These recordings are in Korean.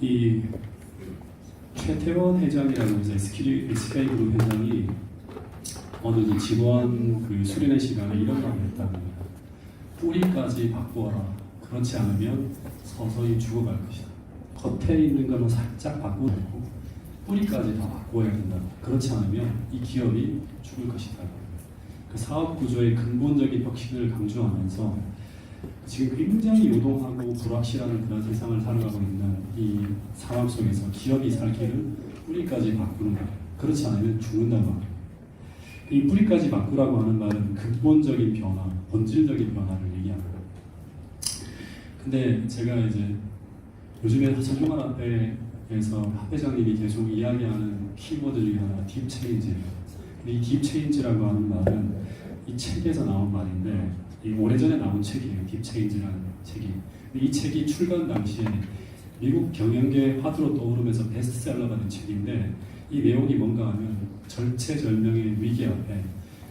이 최태원 회장이라는 이제 SK그룹 회장이 어느 이제 직원 그 수련회 시간에 이런 말을 했다는 거예요. 뿌리까지 바꾸어라. 그렇지 않으면 서서히 죽어갈 것이다. 겉에 있는 것만 살짝 바꾸고 뿌리까지 다 바꿔야 된다. 그렇지 않으면 이 기업이 죽을 것이다. 그 사업 구조의 근본적인 혁신을 강조하면서 지금 굉장히 요동하고 불확실한 그런 세상을 살아가고 있는 이 상황 속에서 기업이 살 길을 뿌리까지 바꾸는 거예요. 그렇지 않으면 죽는다고 합니다. 이 뿌리까지 바꾸라고 하는 말은 근본적인 변화, 본질적인 변화를 얘기합니다. 근데 제가 이제 요즘에 정종환 앞에서 학 회장님이 계속 이야기하는 키워드 중에 하나가 딥체인지예요. 이 딥체인지라고 하는 말은 이 책에서 나온 말인데 이 오래전에 나온 책이에요. 딥체인지라는 책이. 이 책이 출간 당시에 미국 경영계 화두로 떠오르면서 베스트셀러가 된 책인데 이 내용이 뭔가 하면 절체절명의 위기 앞에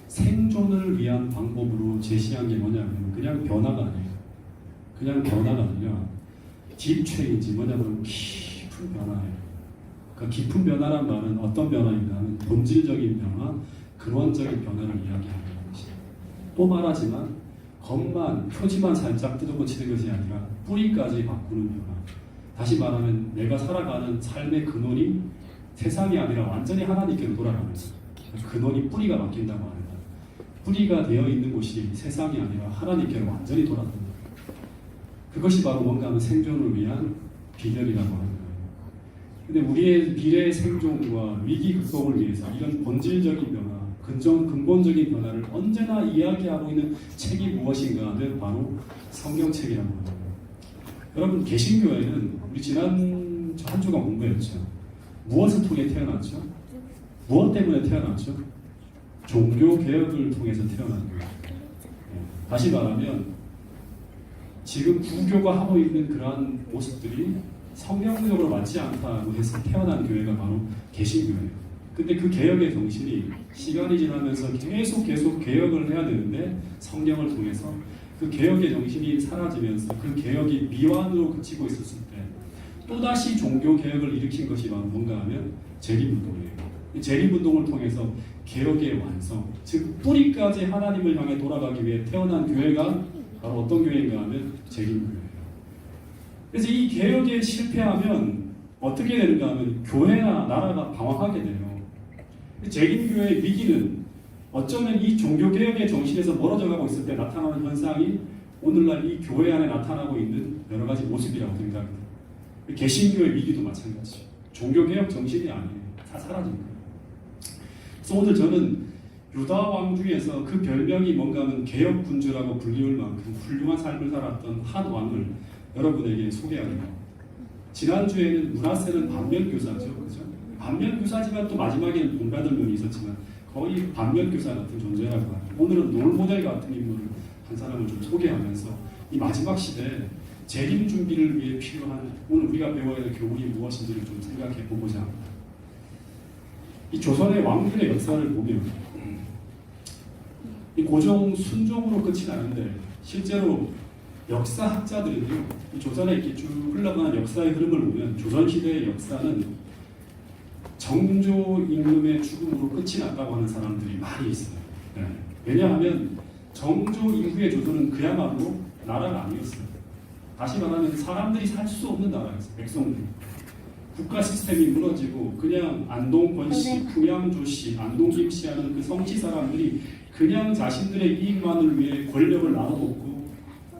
생존을 위한 방법으로 제시한 게 뭐냐면 그냥 변화가 아니에요. 그냥 변화가 아니라 딥체인지 뭐냐면 깊은 변화예요. 그 깊은 변화란 말은 어떤 변화인가 하면 본질적인 변화, 근원적인 변화를 이야기하는 것이에요. 또 말하지만 겉만, 표지만 살짝 뜯어고치는 것이 아니라 뿌리까지 바꾸는 변화. 다시 말하면 내가 살아가는 삶의 근원이 세상이 아니라 완전히 하나님께로 돌아가는 거예요. 근원이 뿌리가 바뀐다고 하는 거예요. 뿌리가 되어 있는 곳이 세상이 아니라 하나님께로 완전히 돌아가는 거예요. 그것이 바로 뭔가 하면 생존을 위한 비결이라고 하는 거예요. 근데 우리의 미래의 생존과 위기 극복을 위해서 이런 본질적인 변화, 근본적인 변화를 언제나 이야기하고 있는 책이 무엇인가 하면 바로 성경책이라고 합니다. 여러분 개신교회는 우리 지난 한 주간 공부했죠. 무엇을 통해 태어났죠? 무엇 때문에 태어났죠? 종교개혁을 통해서 태어난 거예요. 다시 말하면 지금 구교가 하고 있는 그러한 모습들이 성경적으로 맞지 않다고 해서 태어난 교회가 바로 개신교회예요. 근데 그 개혁의 정신이 시간이 지나면서 계속 개혁을 해야 되는데 성경을 통해서 그 개혁의 정신이 사라지면서 그 개혁이 미완으로 그치고 있었을 때 또다시 종교개혁을 일으킨 것이 바로 뭔가 하면 재림운동이에요. 재림운동을 통해서 개혁의 완성, 즉 뿌리까지 하나님을 향해 돌아가기 위해 태어난 교회가 바로 어떤 교회인가 하면 재림교회예요. 그래서 이 개혁에 실패하면 어떻게 되는가 하면 교회나 나라가 방황하게 돼요. 재림교회의 위기는 어쩌면 이 종교개혁의 정신에서 멀어져 가고 있을 때 나타나는 현상이 오늘날 이 교회 안에 나타나고 있는 여러 가지 모습이라고 생각합니다. 개신교의 위기도 마찬가지죠. 종교개혁 정신이 아니에요. 다 사라진 거예요. 그래서 오늘 저는 유다 왕 중에서 그 별명이 뭔가 하면 개혁군주라고 불리울 만큼 훌륭한 삶을 살았던 한 왕을 여러분에게 소개합니다. 지난주에는 문하세는 반면교사죠. 그죠? 반면교사지만 또 마지막에는 본받을 면이 있었지만 거의 반면교사 같은 존재라고 합니다. 오늘은 롤모델 같은 인물을 한 사람을 좀 소개하면서 이 마지막 시대에 재림 준비를 위해 필요한 오늘 우리가 배워야 할 교훈이 무엇인지를 좀 생각해 보고자 합니다. 이 조선의 왕들의 역사를 보면 이 고종 순종으로 끝이 나는데 실제로 역사학자들은요, 이 조선에 이렇게 쭉 흘러가는 역사의 흐름을 보면 조선시대의 역사는 정조 임금의 죽음으로 끝이 났다고 하는 사람들이 많이 있어요. 네. 왜냐하면 정조 이후의 조선은 그야말로 나라가 아니었어요. 다시 말하면 사람들이 살 수 없는 나라였어요. 백성들. 국가 시스템이 무너지고 그냥 안동 권씨, 풍양조씨, 안동 김씨 하는 그 성씨 사람들이 그냥 자신들의 이익만을 위해 권력을 나눠먹고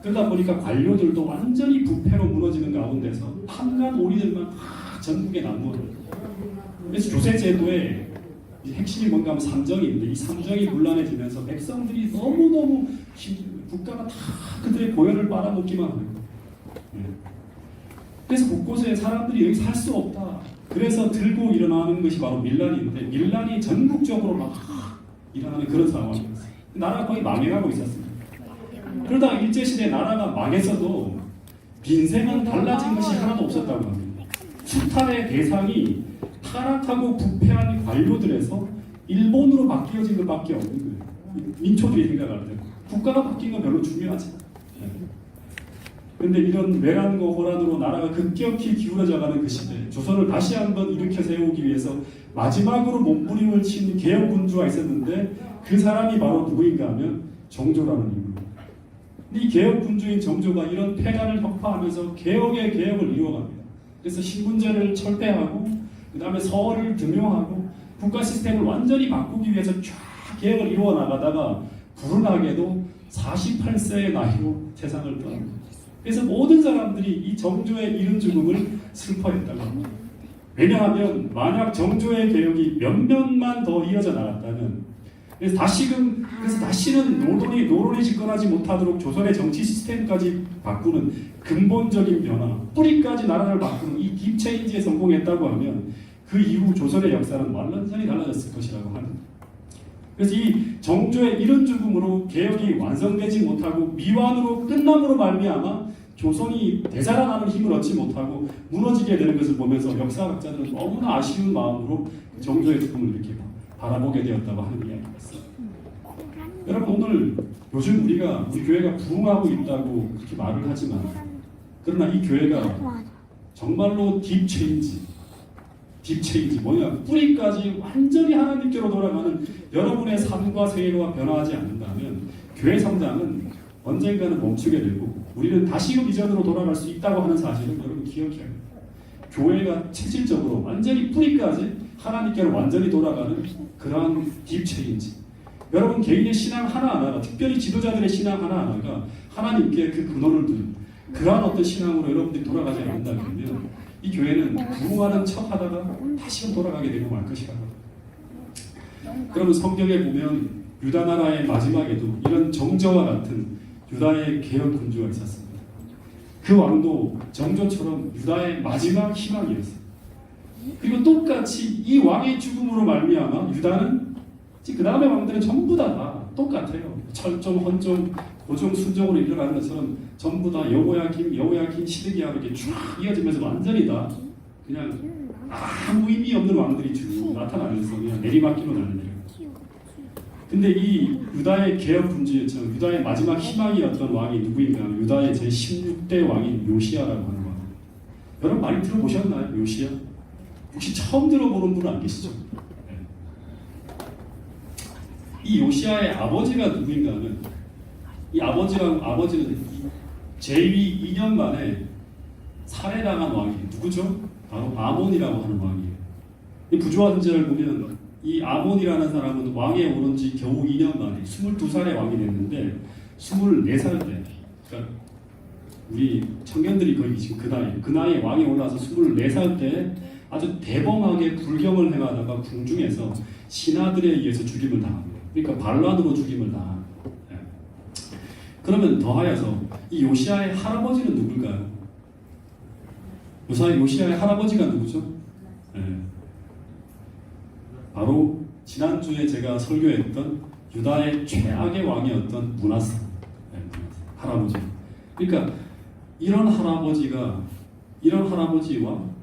그러다 보니까 관료들도 완전히 부패로 무너지는 가운데서 판관오리들만 다 전국에 남거든요. 그래서 조세제도의 핵심이 뭔가 하면 삼정인데 이 삼정이 문란해지면서 백성들이 너무너무 국가가 다 그들의 고열을 빨아먹기만 하는 거예요. 그래서 곳곳에 사람들이 여기 살 수 없다. 그래서 들고 일어나는 것이 바로 밀란인데 밀란이 전국적으로 막 일어나는 그런 상황이었어요. 나라가 거의 망해가고 있었습니다. 그러다가 일제시대 나라가 망했어도 민생은 달라진 것이 하나도 없었다고 합니다. 수탈의 대상이 타락하고 부패한 관료들에서 일본으로 바뀌어진 것밖에 없는 거예요. 민초들이 생각할 때 국가가 바뀐 건 별로 중요하지 않아요. 근데 이런 외란과 호란으로 나라가 급격히 기울어져가는 그 시대, 조선을 다시 한번 일으켜 세우기 위해서 마지막으로 몸부림을 친 개혁 군주가 있었는데 그 사람이 바로 누구인가 하면 정조라는 인물입니다. 이 개혁 군주인 정조가 이런 폐간을 혁파하면서 개혁의 개혁을 이루어갑니다. 그래서 신분제를 철폐하고 그 다음에 서얼을 등용하고 국가 시스템을 완전히 바꾸기 위해서 쫙 개혁을 이루어 나가다가 불운하게도 48세의 나이로 세상을 떠납니다. 그래서 모든 사람들이 이 정조의 이른 죽음을 슬퍼했다고 합니다. 왜냐하면 만약 정조의 개혁이 몇몇만 더 이어져 나갔다면 그래서 다시는 노론이 집권하지 못하도록 조선의 정치 시스템까지 바꾸는 근본적인 변화, 뿌리까지 나라를 바꾸는 이 딥체인지에 성공했다고 하면 그 이후 조선의 역사는 완전히 달라졌을 것이라고 합니다. 그래서 이 정조의 이른 죽음으로 개혁이 완성되지 못하고 미완으로 끝남으로 말미암아 조선이 되살아나는 힘을 얻지 못하고 무너지게 되는 것을 보면서 역사학자들은 너무나 아쉬운 마음으로 정조의 죽음을 이렇게 바라보게 되었다고 하는 이야기가 있어요. 여러분 오늘 요즘 우리 교회가 부흥하고 있다고 그렇게 말을 하지만 그러나 이 교회가 정말로 딥체인지 뭐냐 뿌리까지 완전히 하나님께로 돌아가는 여러분의 삶과 생애가 변화하지 않는다면 교회 성장은 언젠가는 멈추게 되고 우리는 다시금 이전으로 돌아갈 수 있다고 하는 사실을 여러분 기억해야 합니다. 교회가 체질적으로 완전히 뿌리까지 하나님께로 완전히 돌아가는 그러한 딥체인지 여러분 개인의 신앙 하나하나가 특별히 지도자들의 신앙 하나하나가 하나님께 그 근원을 둔 그러한 어떤 신앙으로 여러분들이 돌아가지 않는다면 이 교회는 부흥하는 척 하다가 다시금 돌아가게 되고 말 것이라고. 그러면 성경에 보면 유다 나라의 마지막에도 이런 정저와 같은 유다의 개혁 군주가 있었습니다. 그 왕도 정조처럼 유다의 마지막 희망이었어요. 그리고 똑같이 이 왕의 죽음으로 말미암아 유다는 그 다음의 왕들은 전부 다 똑같아요. 철종, 헌종, 고종, 순종으로 일어나는 것처럼 전부 다 여호야김, 시드기야로 이렇게 쭉 이어지면서 완전히 다 그냥 아무 의미 없는 왕들이 쭉 나타나면서 그냥 내리막길로 나는 거예요. 근데 이 유다의 개혁 군주였죠. 유다의 마지막 희망이었던 왕이 누구인가 하면 유다의 제16대 왕인 요시야라고 하는 왕. 여러분 많이 들어보셨나요? 요시야? 혹시 처음 들어보는 분은 안 계시죠? 네. 이 요시야의 아버지가 누구인가 하면 이 아버지는 제위 2년 만에 살해당한 왕이에요. 누구죠? 바로 아몬이라고 하는 왕이에요. 이 부조화 전제를 보면 이 아몬이라는 사람은 왕에 오른 지 겨우 2년 만에 22살의 왕이 됐는데 24살 때 그러니까 우리 청년들이 거의 지금 그 나이에 왕이 올라서 24살 때 아주 대범하게 불경을 행하다가 궁중에서 신하들에 의해서 죽임을 당합니다. 그러니까 반란으로 죽임을 당합니다. 그러면 더하여서 이 요시야의 할아버지는 누굴까요? 요시야의 할아버지가 누구죠? 네. 바로 지난주에 제가 설교했던 유다의 최악의 왕이었던 므낫세 할아버지. 그러니까 이런 할아버지와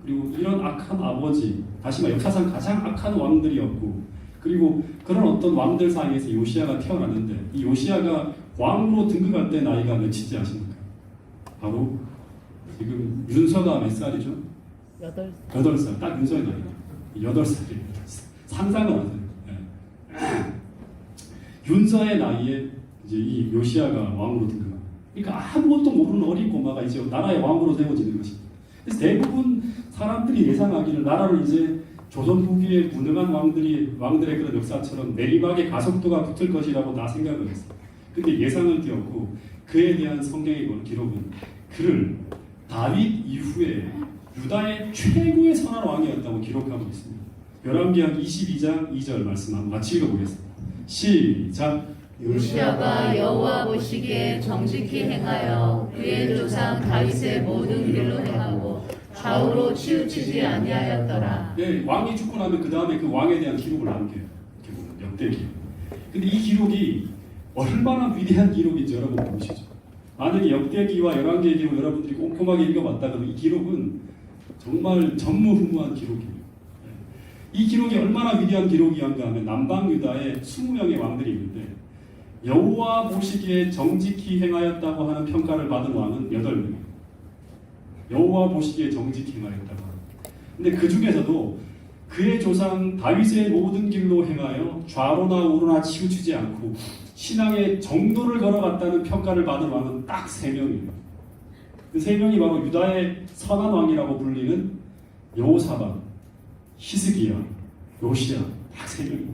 그리고 이런 악한 아버지, 다시 말해 역사상 가장 악한 왕들이었고 그리고 그런 어떤 왕들 사이에서 요시야가 태어났는데 이 요시야가 왕으로 등극할 때 나이가 몇이지 아십니까? 바로 지금 윤서가 몇 살이죠? 8살. 딱 윤서의 나이입니다. 8살입니다. 상상은 하세요. 네. 윤서의 나이에 이제 이 요시야가 왕으로 등극합니다. 그러니까 아무것도 모르는 어린 꼬마가 이제 나라의 왕으로 세워지는 것입니다. 그래서 대부분 사람들이 예상하기를 나라를 이제 조선 후기에 무능한 왕들의 그런 역사처럼 내리막의 가속도가 붙을 것이라고 다 생각을 했어요. 근데 예상을 띄웠고 그에 대한 성경의 기록은 그를 다윗 이후에 유다의 최고의 선한 왕이었다고 기록하고 있습니다. 열왕기하 22장 2절 말씀 한번 같이 읽어보겠습니다. 시작. 요시야가 여호와 보시기에 정직히 행하여 그의 조상 다윗의 모든 길로 행하고 좌우로 치우치지 아니하였더라. 네, 왕이 죽고 나면 그 다음에 그 왕에 대한 기록을 남겨요. 이렇게 보면 역대기. 근데 이 기록이 얼마나 위대한 기록인지 여러분 보시죠. 만약에 역대기와 열왕기의 기록 여러분들이 꼼꼼하게 읽어봤다 그러면 이 기록은 정말 전무후무한 기록이에요. 이 기록이 얼마나 위대한 기록이었는가 하면 남방 유다에 20명의 왕들이 있는데 여호와 보시기에 정직히 행하였다고 하는 평가를 받은 왕은 8명. 여호와 보시기에 정직히 행하였다고 하는. 근데 그 중에서도 그의 조상 다윗의 모든 길로 행하여 좌로나 우로나 치우치지 않고 신앙의 정도를 걸어갔다는 평가를 받은 왕은 딱 3명이에요. 그 3명이 바로 유다의 선한 왕이라고 불리는 여호사밧, 히스기야, 요시야, 딱 3명입니다.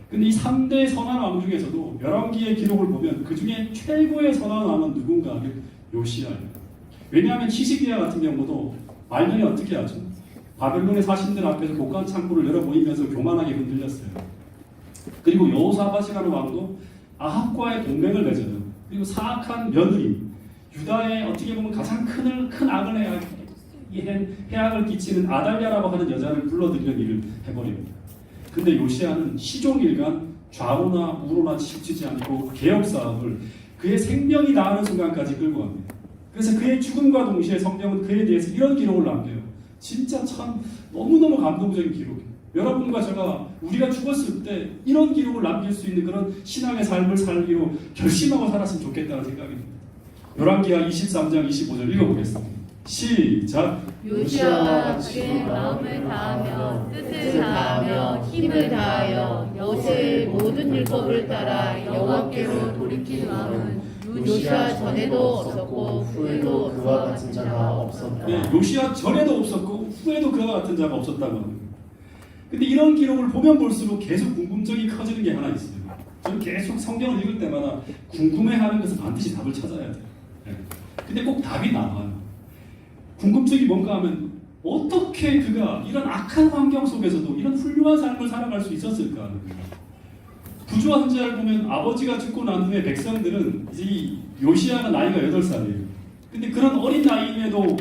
근데 이 3대 선한 왕 중에서도 열왕기의 기록을 보면 그 중에 최고의 선한 왕은 누군가 하면 요시야예요. 왜냐하면 히스기야 같은 경우도 말년에 어떻게 하죠? 바벨론의 사신들 앞에서 곡간 창고를 열어 보이면서 교만하게 흔들렸어요. 그리고 여호사밧이라는 왕도 아합과의 동맹을 맺어요. 그리고 사악한 며느리, 유다의 어떻게 보면 가장 큰 악을 해악을 끼치는 아달랴라고 하는 여자를 불러들이는 일을 해버립니다. 근데 요시야는 시종일관 좌로나 우로나 치우치지 않고 개혁 사업을 그의 생명이 다하는 순간까지 끌고 갑니다. 그래서 그의 죽음과 동시에 성경은 그에 대해서 이런 기록을 남겨요. 진짜 참 너무너무 감동적인 기록이에요. 여러분과 제가 우리가 죽었을 때 이런 기록을 남길 수 있는 그런 신앙의 삶을 살기로 결심하고 살았으면 좋겠다는 생각입니다. 열왕기하 23장 25절 읽어보겠습니다. 시작. 요시아가 그의 마음을 다하며 뜻을 다하며 힘을 다하여 모세의 모든 율법을 따라 여호와께로 돌이킨 마음은 요시아 전에도 없었고 후에도 그와 같은 자가 없었다. 네, 요시아 전에도 없었고 후에도 그와 같은 자가 없었다고 합니다. 근데 이런 기록을 보면 볼수록 계속 궁금증이 커지는 게 하나 있어요. 저는 계속 성경을 읽을 때마다 궁금해하는 것은 반드시 답을 찾아야 돼요. 네. 근데 꼭 답이 나와요. 궁금증이 뭔가 하면 어떻게 그가 이런 악한 환경 속에서도 이런 훌륭한 삶을 살아갈 수 있었을까 하는 거예요. 구주와 선지자를 보면 아버지가 죽고 난 후에 백성들은 이제 이 요시아가 나이가 8살이에요. 근데 그런 어린 나이임에도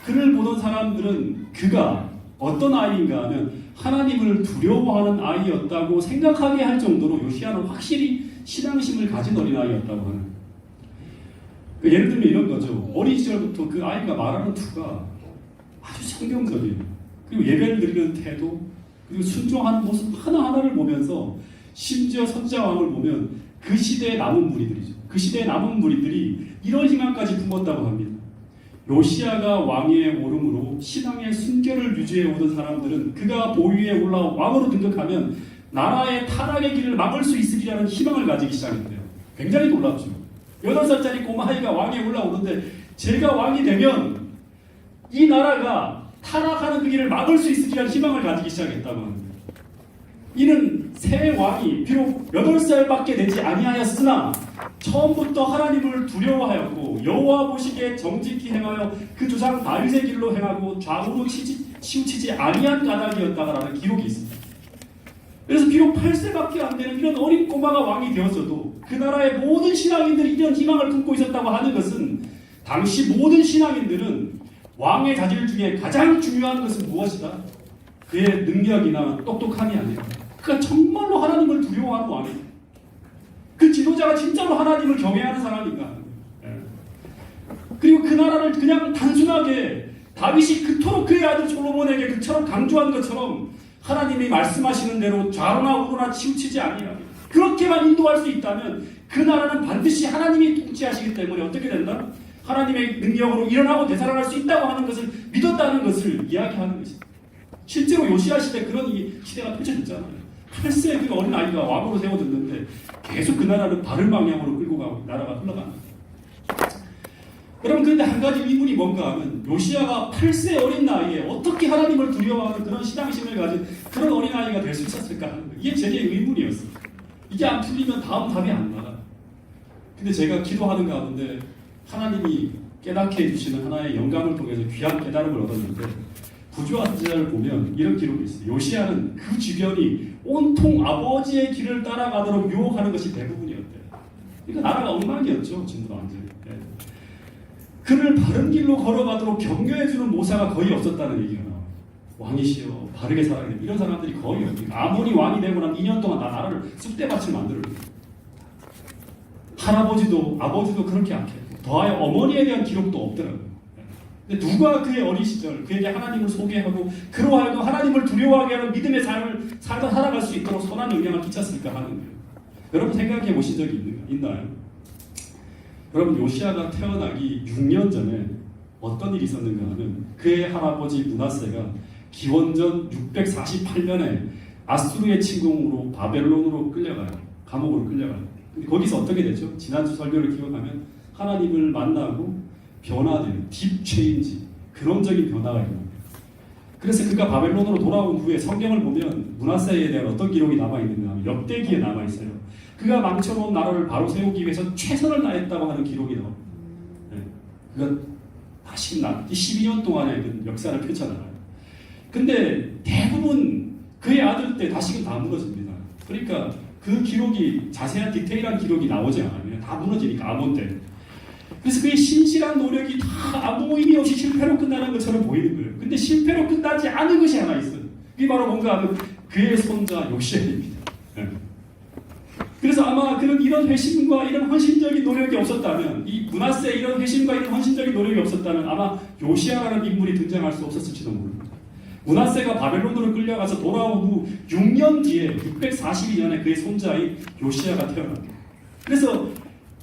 그를 보던 사람들은 그가 어떤 아이인가 하면 하나님을 두려워하는 아이였다고 생각하게 할 정도로 요시아는 확실히 신앙심을 가진 어린아이였다고 하는 거예요. 예를 들면 이런 거죠. 어린 시절부터 그 아이가 말하는 투가 아주 성경적이에요. 그리고 예배를 드리는 태도, 그리고 순종하는 모습 하나하나를 보면서 심지어 선지자왕을 보면 그 시대의 남은 무리들이죠. 그 시대의 남은 무리들이 이런 희망까지 품었다고 합니다. 요시아가 왕위에 오름으로 신앙의 순결을 유지해 오던 사람들은 그가 보위에 올라와 왕으로 등극하면 나라의 타락의 길을 막을 수 있으리라는 희망을 가지기 시작했대요. 굉장히 놀랍죠. 8살짜리 꼬마아이가 왕위에 올라오는데 제가 왕이 되면 이 나라가 타락하는 그 길을 막을 수 있으리라는 희망을 가지기 시작했다고 합니다. 이는 새 왕이 비록 8살밖에 되지 아니하였으나 처음부터 하나님을 두려워하였고 여호와 보시기에 정직히 행하여 그 조상 다윗의 길로 행하고 좌우로 치우치지 아니한 까닭이었다라는 기록이 있습니다. 그래서 비록 8세밖에 안 되는 이런 어린 꼬마가 왕이 되었어도 그 나라의 모든 신앙인들이 이런 희망을 품고 있었다고 하는 것은 당시 모든 신앙인들은 왕의 자질 중에 가장 중요한 것은 무엇이다? 그의 능력이나 똑똑함이 아니라 그가 정말로 하나님을 두려워하는 왕이다. 그 지도자가 진짜로 하나님을 경외하는 사람인가? 그리고 그 나라를 그냥 단순하게 다윗이 그토록 그의 아들 솔로몬에게 그처럼 강조한 것처럼 하나님이 말씀하시는 대로 좌로나 우로나 치우치지 아니하게 그렇게만 인도할 수 있다면 그 나라는 반드시 하나님이 통치하시기 때문에 어떻게 된다? 하나님의 능력으로 일어나고 되살아날 수 있다고 하는 것을 믿었다는 것을 이야기하는 것입니다. 실제로 요시야 시대 그런 시대가 펼쳐졌잖아요. 8세 그 어린 아이가 왕으로 세워졌는데 계속 그 나라를 바른 방향으로 끌고 가고 나라가 흘러가는 거예요. 여러분 그런데 한 가지 의문이 뭔가 하면 요시야가 8세 어린 나이에 어떻게 하나님을 두려워하는 그런 신앙심을 가진 그런 어린아이가 될 수 있었을까 하는 거예요. 이게 제게 의문이었어요. 이게 안 풀리면 다음 답이 안 나가요. 근데 제가 기도하는 가운데 하나님이 깨닫게 해주시는 하나의 영감을 통해서 귀한 깨달음을 얻었는데 구주와 선지자를 보면 이런 기록이 있어요. 요시야는 그 주변이 온통 아버지의 길을 따라가도록 유혹하는 것이 대부분이었대요. 그러니까 나라가 엉망이었죠. 전부 다 완전히. 그를 바른 길로 걸어가도록 격려해주는 모사가 거의 없었다는 얘기가 나와요. 왕이시여 바르게 살아야 돼. 이런 사람들이 거의 없어요. 아몬이 왕이 되고 난 2년 동안 나라를 쑥대밭을 만들어요. 할아버지도 아버지도 그렇게 악했고 더하여 어머니에 대한 기록도 없더라고요. 근데 누가 그의 어린 시절 그에게 하나님을 소개하고 그로 하여금 하나님을 두려워하게 하는 믿음의 삶을 살아갈 수 있도록 선한 영향을 끼쳤을까 하는 거예요. 여러분 생각해 보신 적이 있나요? 여러분 요시아가 태어나기 6년 전에 어떤 일이 있었는가 하면 그의 할아버지 므낫세가 기원전 648년에 아수르의 침공으로 바벨론으로 끌려가요. 감옥으로 끌려가요. 근데 거기서 어떻게 되죠? 지난주 설교를 기억하면 하나님을 만나고 변화되는 딥 체인지, 근원적인 변화가 있는. 그래서 그가 바벨론으로 돌아온 후에 성경을 보면 므낫세에 대한 어떤 기록이 남아있는가 하면 역대기에 남아있어요. 그가 망쳐놓은 나라를 바로 세우기 위해서 최선을 다했다고 하는 기록이 나옵니다. 네. 그가 다시 12년 동안의 그 역사를 펼쳐나가요. 근데 대부분 그의 아들 때 다시금 다 무너집니다. 그러니까 그 기록이 자세한 디테일한 기록이 나오지 않아요. 다 무너지니까 아몬 때. 그래서 그의 신실한 노력이 다 아무 의미 없이 실패로 끝나는 것처럼 보이는 거예요. 근데 실패로 끝나지 않은 것이 하나 있어요. 그게 바로 뭔가 하면 그의 손자 요시아입니다. 네. 그래서 아마 그런 이런 회심과 이런 헌신적인 노력이 없었다면, 이 므낫세의 이런 회심과 이런 헌신적인 노력이 없었다면 아마 요시아라는 인물이 등장할 수 없었을지도 모릅니다. 므낫세가 바벨론으로 끌려가서 돌아온 후 6년 뒤에 642년에 그의 손자인 요시아가 태어납니다. 그래서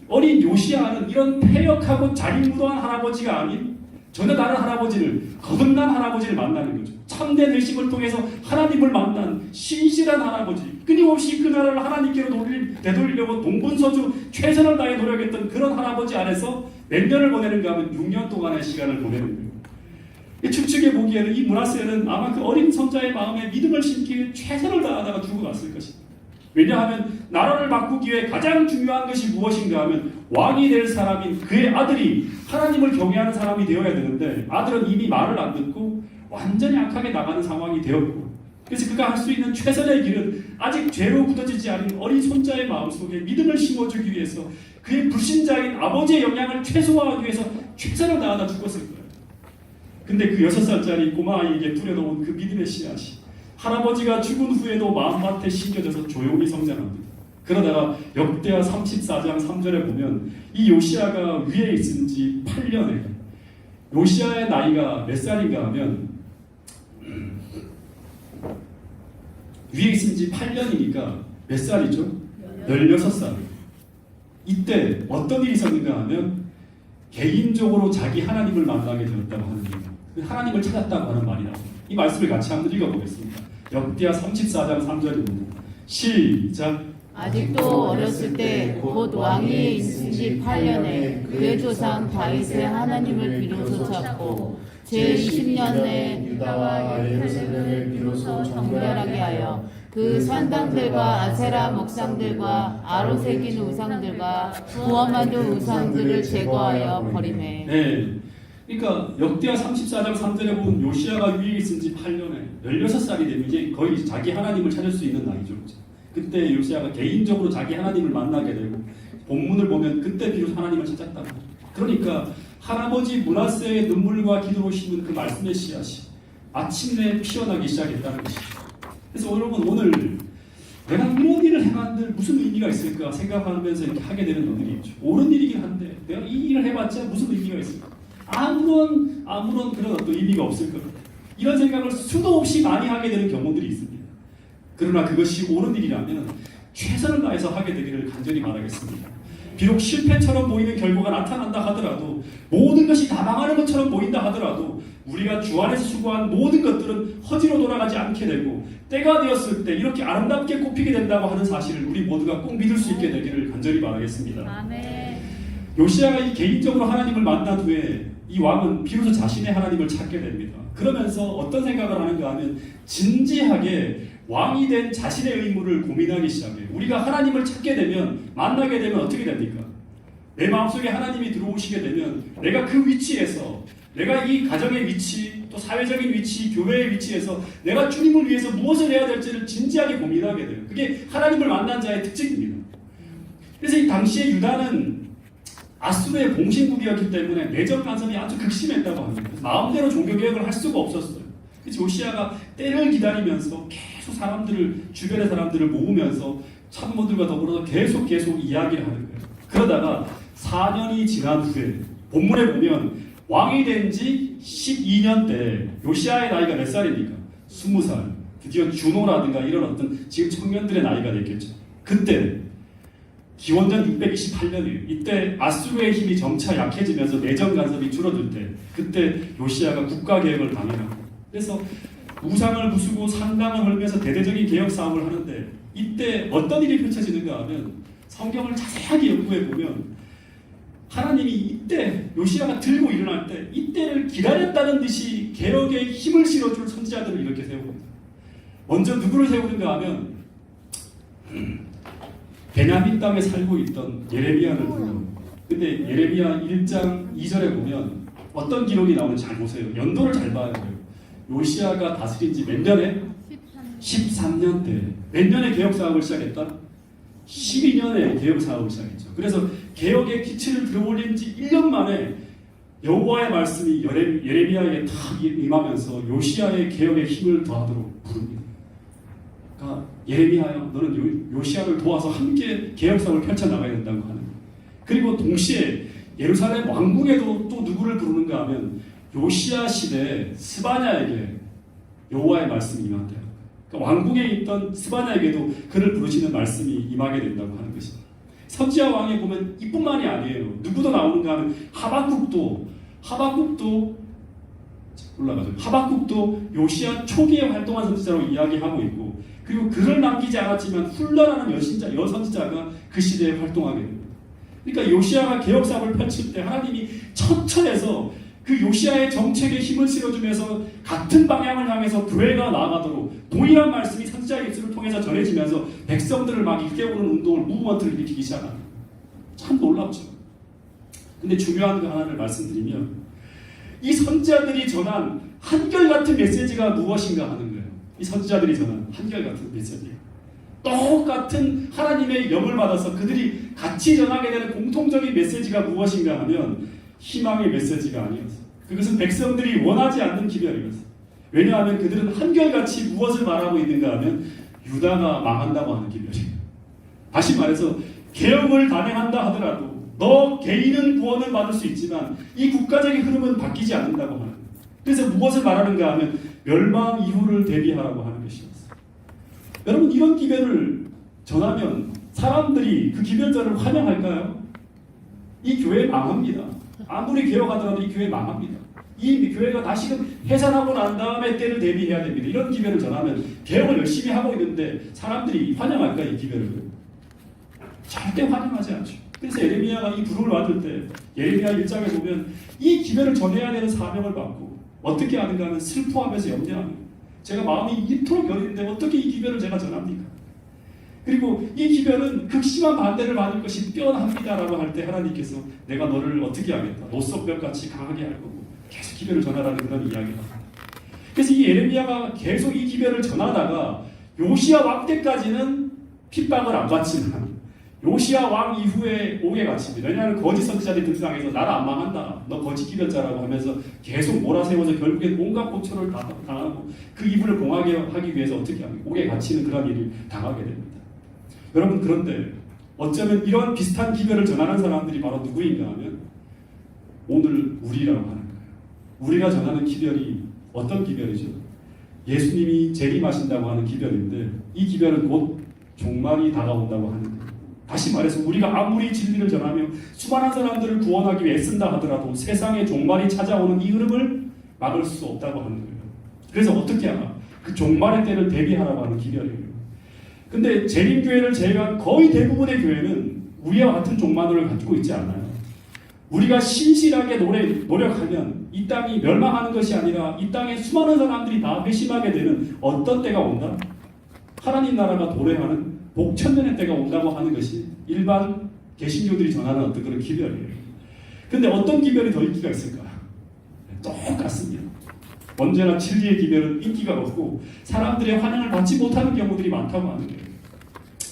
어린 요시아는 이런 패역하고 자리무도한 할아버지가 아닌 전혀 다른 할아버지를, 거듭난 할아버지를 만나는 거죠. 참된 의식을 통해서 하나님을 만난 신실한 할아버지, 끊임없이 그 나라를 하나님께로 되돌리려고 동분서주 최선을 다해 노력했던 그런 할아버지 안에서 몇 년을 보내는가 하면 6년 동안의 시간을 보내는 거예요. 추측해 보기에는 이 므낫세는 아마 그 어린 손자의 마음에 믿음을 심기 위해 최선을 다하다가 죽어갔을 것입니다. 왜냐하면 나라를 바꾸기 위해 가장 중요한 것이 무엇인가 하면 왕이 될 사람인 그의 아들이 하나님을 경외하는 사람이 되어야 되는데 아들은 이미 말을 안 듣고 완전히 악하게 나가는 상황이 되었고, 그래서 그가 할 수 있는 최선의 길은 아직 죄로 굳어지지 않은 어린 손자의 마음속에 믿음을 심어주기 위해서 그의 불신자인 아버지의 영향을 최소화하기 위해서 최선을 다하다 죽었을 거예요. 근데 그 6살짜리 꼬마아이에게 뿌려놓은 그 믿음의 씨앗이 할아버지가 죽은 후에도 마음밭에 심겨져서 조용히 성장합니다. 그러다가 역대하 34장 3절에 보면 이 요시아가 위에 있은 지 8년에, 요시아의 나이가 몇 살인가 하면 위에 있은 지 8년이니까 몇 살이죠? 16살. 이때 어떤 일이 있었는가 하면 개인적으로 자기 하나님을 만나게 되었다고 하는 겁니다. 하나님을 찾았다고 하는 말이 나옵니다. 이 말씀을 같이 한번 읽어보겠습니다. 역대하 34장 3절입니다. 시작. 아직도 어렸을 때 곧 왕이 있은 지 8년에 그의 조상 다윗의 하나님을 비로소 찾고 제20년에 유다와 예루살렘을 비로소 정결하게 하여 그 산당들과 아세라 목상들과 아로 새긴 우상들과 부엄하던 우상들을 제거하여 버리매. 네. 그러니까 역대하 34장 3절에 보면 요시아가 위에 있은 지 8년에 16살이 되면 이제 거의 자기 하나님을 찾을 수 있는 나이죠. 그때 요시아가 개인적으로 자기 하나님을 만나게 되고, 본문을 보면 그때 비로소 하나님을 찾았다. 그러니까 할아버지 므낫세의 눈물과 기도로 심은 그 말씀의 씨앗이 마침내 피어나기 시작했다는 것이죠. 그래서 여러분 오늘 내가 이런 일을 해봤는데 무슨 의미가 있을까 생각하면서 이렇게 하게 되는 분들이 있죠. 옳은 일이긴 한데 내가 이 일을 해봤자 무슨 의미가 있을까? 아무런 그런 어떤 의미가 없을 것 같아요. 이런 생각을 수도 없이 많이 하게 되는 경우들이 있습니다. 그러나 그것이 옳은 일이라면 최선을 다해서 하게 되기를 간절히 바라겠습니다. 비록 실패처럼 보이는 결과가 나타난다 하더라도, 모든 것이 다 망하는 것처럼 보인다 하더라도 우리가 주 안에서 수고한 모든 것들은 허지로 돌아가지 않게 되고 때가 되었을 때 이렇게 아름답게 꽃피게 된다고 하는 사실을 우리 모두가 꼭 믿을 수 있게 되기를 간절히 바라겠습니다. 아멘. 요시아가 이 개인적으로 하나님을 만난 후에 이 왕은 비로소 자신의 하나님을 찾게 됩니다. 그러면서 어떤 생각을 하는가 하면 진지하게 왕이 된 자신의 의무를 고민하기 시작해요. 우리가 하나님을 찾게 되면, 만나게 되면 어떻게 됩니까? 내 마음속에 하나님이 들어오시게 되면 내가 그 위치에서, 내가 이 가정의 위치, 또 사회적인 위치, 교회의 위치에서 내가 주님을 위해서 무엇을 해야 될지를 진지하게 고민하게 돼요. 그게 하나님을 만난 자의 특징입니다. 그래서 이 당시에 유다는 아수르의 봉신국이었기 때문에 내적 간섭이 아주 극심했다고 합니다. 마음대로 종교개혁을 할 수가 없었어요. 그래서 요시아가 때를 기다리면서 계속 주변의 사람들을 모으면서 참모들과 더불어서 계속 이야기를 하는 거예요. 그러다가 4년이 지난 후에 본문에 보면 왕이 된 지 12년 때 요시아의 나이가 몇 살입니까? 20살. 드디어 준호라든가 이런 어떤 지금 청년들의 나이가 됐겠죠. 그때 기원전 628년이에요. 이때 아수르의 힘이 점차 약해지면서 내정 간섭이 줄어들 때, 그때 요시야가 국가개혁을 강행하고, 그래서 우상을 부수고 산당을 헐면서 대대적인 개혁 사업을 하는데, 이때 어떤 일이 펼쳐지는가 하면 성경을 자세하게 연구해 보면 하나님이 이때 요시야가 들고 일어날 때 이때를 기다렸다는 듯이 개혁에 힘을 실어줄 선지자들을 이렇게 세웁니다. 먼저 누구를 세우는가 하면 베냐민 땅에 살고 있던 예레미야를 불러요. 근데 예레미야 1장 2절에 보면 어떤 기록이 나오는지 잘 보세요. 연도를 잘 봐야 돼요. 요시야가 다스린 지 몇 년에? 13년 때. 몇 년에 개혁 사업을 시작했다? 12년에 개혁 사업을 시작했죠. 그래서 개혁의 기치를 들어올린 지 1년 만에 여호와의 말씀이 예레미야에게 탁 임하면서 요시야의 개혁에 힘을 더하도록 부릅니다. 그러니까 예레미야야, 너는 요시야를 도와서 함께 개혁 사업을 펼쳐나가야 된다고 하는 거예요. 그리고 동시에 예루살렘 왕궁에도 또 누구를 부르는가 하면 요시야 시대 스바냐에게 여호와의 말씀이 임한대요. 그러니까 왕궁에 있던 스바냐에게도 그를 부르시는 말씀이 임하게 된다고 하는 것입니다. 선지자 왕에 보면 이뿐만이 아니에요. 누구도 나오는가 하면 하박국도 올라가죠. 하박국도 요시야 초기에 활동한 선지자로 이야기하고 있고, 그리고 글을 남기지 않았지만 훌러라는 여선지자가 그 시대에 활동하게 됩니다. 그러니까 요시야가 개혁 사업을 펼칠 때 하나님이 처처에서 그 요시야의 정책에 힘을 실어주면서 같은 방향을 향해서 교회가 나아가도록 동일한 말씀이 선지자의 입술을 통해서 전해지면서 백성들을 막 일깨우는 운동을, 무브먼트를 일으키기 시작합니다. 참 놀랍죠. 근데 중요한 거 하나를 말씀드리면 이 선지자들이 전한 한결같은 메시지가 무엇인가 하는 거예요. 이 선지자들이 전한 한결같은 메시지, 똑같은 하나님의 영을 받아서 그들이 같이 전하게 되는 공통적인 메시지가 무엇인가 하면 희망의 메시지가 아니었어요. 그것은 백성들이 원하지 않는 기별이었어요. 왜냐하면 그들은 한결같이 무엇을 말하고 있는가 하면 유다가 망한다고 하는 기별이에요. 다시 말해서 개혁을 단행한다 하더라도 너 개인은 구원을 받을 수 있지만 이 국가적인 흐름은 바뀌지 않는다고 하는 거예요. 그래서 무엇을 말하는가 하면 멸망 이후를 대비하라고 하는 것이었어요. 여러분, 이런 기별을 전하면 사람들이 그 기별자를 환영할까요? 이 교회 망합니다. 아무리 개혁하더라도 이 교회 망합니다. 이 교회가 다시금 해산하고 난 다음에 때를 대비해야 됩니다. 이런 기별을 전하면 개혁을 열심히 하고 있는데 사람들이 환영할까, 이 기별을? 절대 환영하지 않죠. 그래서 예레미야가 이 부름을 받을 때 예레미야 1장에 보면 이 기별을 전해야 되는 사명을 받고 어떻게 하는가 하면 슬퍼하면서 염려합니다. 제가 마음이 이토록 여리는데 어떻게 이 기별을 제가 전합니까? 그리고 이 기별은 극심한 반대를 받을 것이 뼈합니다라고 할 때 하나님께서 내가 너를 어떻게 하겠다, 노석벽같이 강하게 할 거고 계속 기별을 전하라는 그런 이야기가 합니다. 그래서 이 예레미야가 계속 이 기별을 전하다가 요시야 왕 때까지는 핍박을 안 받지만 요시야 왕 이후에 옥에 갇힙니다. 왜냐하면 거짓 선지자들이 등장해서 나라 안 망한다, 너 거짓 기별자라고 하면서 계속 몰아세워서 결국엔 온갖 고초를 당하고 그 이분을 봉하게 하기 위해서 어떻게 합니까? 옥에 갇히는 그런 일을 당하게 됩니다. 여러분, 그런데 어쩌면 이런 비슷한 기별을 전하는 사람들이 바로 누구인가 하면 오늘 우리라고 하는 거예요. 우리가 전하는 기별이 어떤 기별이죠? 예수님이 재림하신다고 하는 기별인데 이 기별은 곧 종말이 다가온다고 하는 거예요. 다시 말해서 우리가 아무리 진리를 전하며 수많은 사람들을 구원하기 위해 애쓴다 하더라도 세상의 종말이 찾아오는 이 흐름을 막을 수 없다고 하는 거예요. 그래서 어떻게 하나? 그 종말의 때를 대비하라고 하는 기별이에요. 근데 재림교회를 제외한 거의 대부분의 교회는 우리와 같은 종말을 가지고 있지 않아요. 우리가 신실하게 노력하면 이 땅이 멸망하는 것이 아니라 이 땅에 수많은 사람들이 다 회심하게 되는 어떤 때가 온다? 하나님 나라가 도래하는 복천년의 때가 온다고 하는 것이 일반 개신교들이 전하는 어떤 그런 기별이에요. 근데 어떤 기별이 더 인기가 있을까? 똑같습니다. 언제나 진리의 기별은 인기가 없고 사람들의 환영을 받지 못하는 경우들이 많다고 하는 거예요.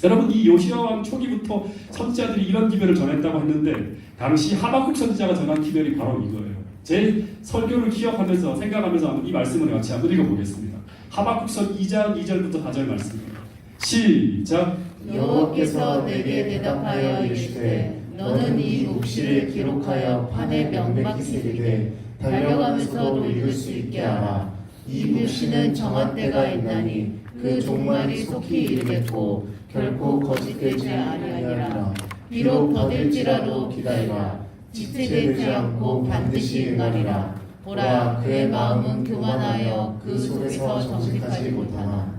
여러분, 이 요시야 왕 초기부터 선지자들이 이런 기별을 전했다고 했는데 당시 하박국 선지자가 전한 기별이 바로 이거예요. 제 설교를 기억하면서 생각하면서 한번 이 말씀을 같이 한번 읽어보겠습니다. 하박국서 2장 2절부터 4절 말씀입니다. 시작. 여호와께서 내게 대답하여 이르시되 너는 이 묵시를 기록하여 판에 명백히 새기되 달려가면서도 읽을 수 있게 하라. 이 묵시는 정한 때가 있나니 그 종말이 속히 이르겠고 결코 거짓되지 아니하니라. 비록 더딜지라도 기다리라. 지체되지 않고 반드시 응하리라. 보라, 그의 마음은 교만하여 그 속에서 정직하지 못하나.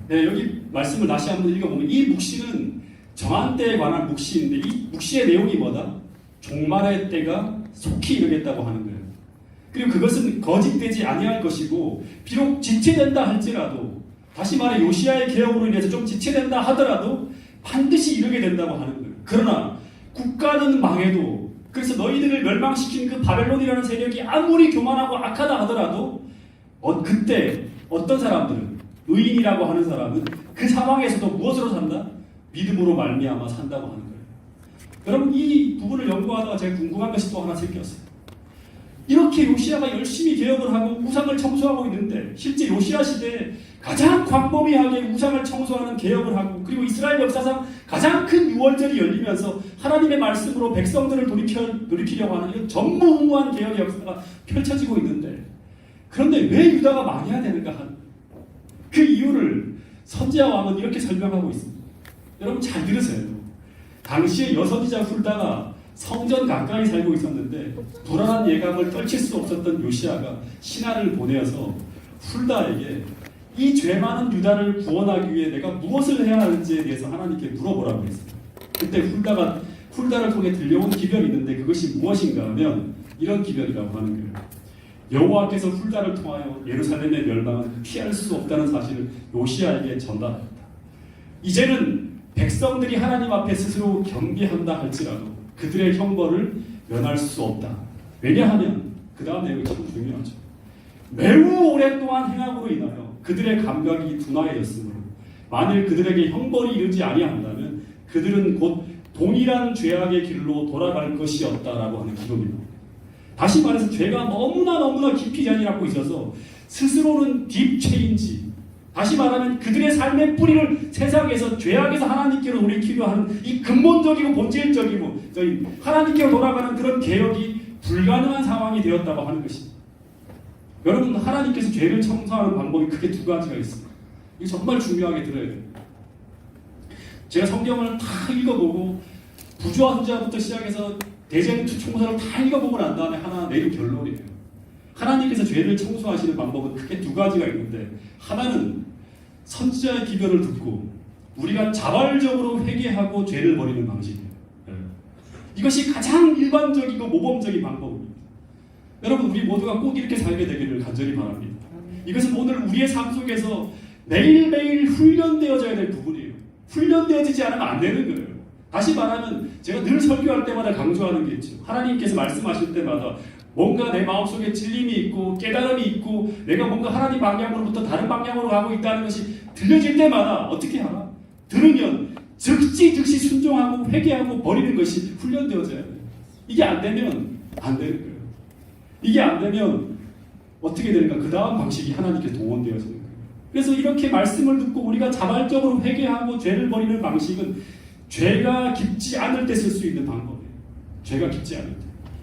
네, 여기 말씀을 다시 한번 읽어보면 이 묵시는 정한 때에 관한 묵시인데 이 묵시의 내용이 뭐다? 종말의 때가 속히 이르겠다고 하는 거예요. 그리고 그것은 거짓되지 아니할 것이고 비록 지체된다 할지라도 다시 말해 요시야의 개혁으로 인해서 좀 지체된다 하더라도 반드시 이르게 된다고 하는 거예요. 그러나 국가는 망해도 그래서 너희들을 멸망시킨 그 바벨론이라는 세력이 아무리 교만하고 악하다 하더라도 그때 어떤 사람들은 의인이라고 하는 사람은 그 상황에서도 무엇으로 산다? 믿음으로 말미암아 산다고 하는 거예요. 여러분 이 부분을 연구하다가 제가 궁금한 것이 또 하나 생겼어요. 이렇게 요시야가 열심히 개혁을 하고 우상을 청소하고 있는데 실제 요시야 시대에 가장 광범위하게 우상을 청소하는 개혁을 하고 그리고 이스라엘 역사상 가장 큰 유월절이 열리면서 하나님의 말씀으로 백성들을 돌이키려고 하는 이런 전무후무한 개혁의 역사가 펼쳐지고 있는데 그런데 왜 유다가 망해야 되는가 하는 그 이유를 선지자 왕은 이렇게 설명하고 있습니다. 여러분 잘 들으세요. 당시에 여선지자 훌다가 성전 가까이 살고 있었는데 불안한 예감을 떨칠 수 없었던 요시야가 신하를 보내어서 훌다에게 이 죄 많은 유다를 구원하기 위해 내가 무엇을 해야 하는지에 대해서 하나님께 물어보라고 했습니다. 그때 훌다를 통해 들려온 기별이 있는데 그것이 무엇인가 하면 이런 기별이라고 하는 거예요. 여호와께서 훌다를 통하여 예루살렘의 멸망은 피할 수 없다는 사실을 요시야에게 전달합니다. 이제는 백성들이 하나님 앞에 스스로 경배한다 할지라도 그들의 형벌을 면할 수 없다. 왜냐하면 그 다음 내용이 참 중요하죠. 매우 오랫동안 행함으로 인하여 그들의 감각이 둔화해졌으므로 만일 그들에게 형벌이 이르지 아니한다면 그들은 곧 동일한 죄악의 길로 돌아갈 것이었다라고 하는 기록입니다. 다시 말해서 죄가 너무나 깊이 자리 잡고 있어서 스스로는 딥 체인지 다시 말하면 그들의 삶의 뿌리를 세상에서 죄악에서 하나님께로 돌이키려 하는 이 근본적이고 본질적이고 저희 하나님께로 돌아가는 그런 개혁이 불가능한 상황이 되었다고 하는 것입니다. 여러분 하나님께서 죄를 청소하는 방법이 크게 두 가지가 있습니다. 이게 정말 중요하게 들어야 돼요. 제가 성경을 다 읽어보고 부조와 혼자부터 시작해서 대제문투 총서를 다 읽어보고 난 다음에 하나 내린 결론이에요. 하나님께서 죄를 청소하시는 방법은 크게 두 가지가 있는데 하나는 선지자의 기별을 듣고 우리가 자발적으로 회개하고 죄를 버리는 방식이에요. 이것이 가장 일반적이고 모범적인 방법입니다. 여러분 우리 모두가 꼭 이렇게 살게 되기를 간절히 바랍니다. 이것은 오늘 우리의 삶 속에서 매일매일 훈련되어져야 될 부분이에요. 훈련되어지지 않으면 안 되는 거예요. 다시 말하면 제가 늘 설교할 때마다 강조하는 게 있죠. 하나님께서 말씀하실 때마다 뭔가 내 마음속에 진림이 있고 깨달음이 있고 내가 뭔가 하나님 방향으로부터 다른 방향으로 가고 있다는 것이 들려질 때마다 어떻게 하나? 들으면 즉시 순종하고 회개하고 버리는 것이 훈련되어져야 돼요. 이게 안 되면 안 되는 거예요. 이게 안 되면 어떻게 되는가? 그 다음 방식이 하나님께 동원되어지는 거예요. 그래서 이렇게 말씀을 듣고 우리가 자발적으로 회개하고 죄를 버리는 방식은 죄가 깊지 않을 때 쓸 수 있는 방법이에요. 죄가 깊지 않을 때.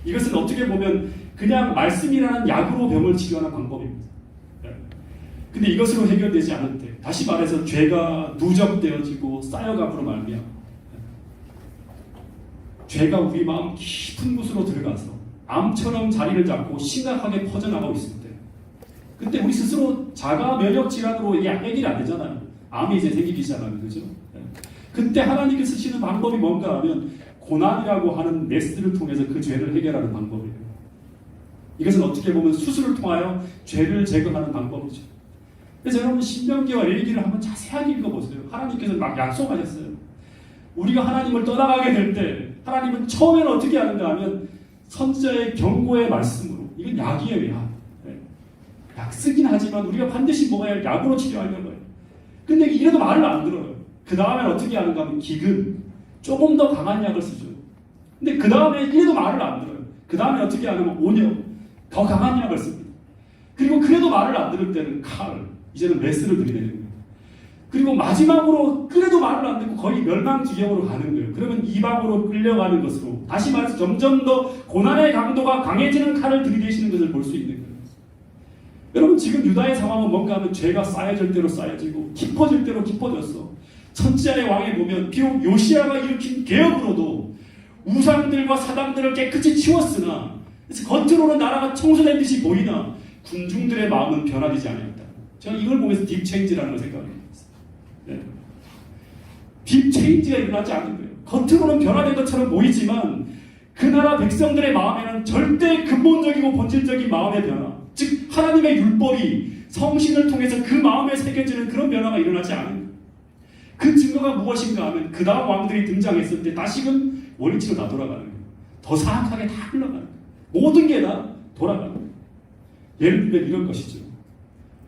이것은 어떻게 보면 그냥 말씀이라는 약으로 병을 치료하는 방법입니다. 근데 이것으로 해결되지 않을 때 다시 말해서 죄가 누적되어지고 쌓여감으로 말미암아 죄가 우리 마음 깊은 곳으로 들어가서 암처럼 자리를 잡고 심각하게 퍼져나가고 있을 때 그때 우리 스스로 자가 면역 질환으로 이게 해결이 안 되잖아요. 암이 이제 생기기 시작하는 거죠. 그때 하나님께서 쓰시는 방법이 뭔가 하면 고난이라고 하는 메스를 통해서 그 죄를 해결하는 방법이에요. 이것은 어떻게 보면 수술을 통하여 죄를 제거하는 방법이죠. 그래서 여러분 신명기와 레위기를 한번 자세하게 읽어보세요. 하나님께서 막 약속하셨어요. 우리가 하나님을 떠나가게 될 때 하나님은 처음에는 어떻게 하는가 하면 선지자의 경고의 말씀으로 이건 약이에요. 약 쓰긴 하지만 우리가 반드시 먹어야 할 약으로 치료하려고 해요. 근데 이래도 말을 안 들어요. 그 다음엔 어떻게 하는가 하면 기근 조금 더 강한 약을 쓰죠. 근데 그 다음에 이래도 말을 안 들어요. 그 다음에 어떻게 하냐면 온역 더 강한 약을 씁니다. 그리고 그래도 말을 안 들을 때는 칼 이제는 메스를 들이대는 거예요. 그리고 마지막으로 그래도 말을 안 듣고 거의 멸망 지경으로 가는 거예요. 그러면 이방으로 끌려가는 것으로 다시 말해서 점점 더 고난의 강도가 강해지는 칼을 들이대시는 것을 볼 수 있는 거예요. 여러분 지금 유다의 상황은 뭔가 하면 죄가 쌓여질 대로 쌓여지고 깊어질 대로 깊어졌어. 선지자의 왕에 보면 비록 요시야가 일으킨 개혁으로도 우상들과 사당들을 깨끗이 치웠으나 그래서 겉으로는 나라가 청소된 듯이 보이나 군중들의 마음은 변화되지 않았다. 제가 이걸 보면서 딥체인지라는 걸 생각합니다. 네. 딥체인지가 일어나지 않는 거예요. 겉으로는 변화된 것처럼 보이지만 그 나라 백성들의 마음에는 절대 근본적이고 본질적인 마음의 변화, 즉 하나님의 율법이 성신을 통해서 그 마음에 새겨지는 그런 변화가 일어나지 않은 거예요. 그 증거가 무엇인가 하면 그 다음 왕들이 등장했을 때 다시금 원리치로 다 돌아가는 거예요. 더 사악하게 다 흘러가는 거예요. 모든 게 다 돌아가는 거예요. 예를 들면 이런 것이죠.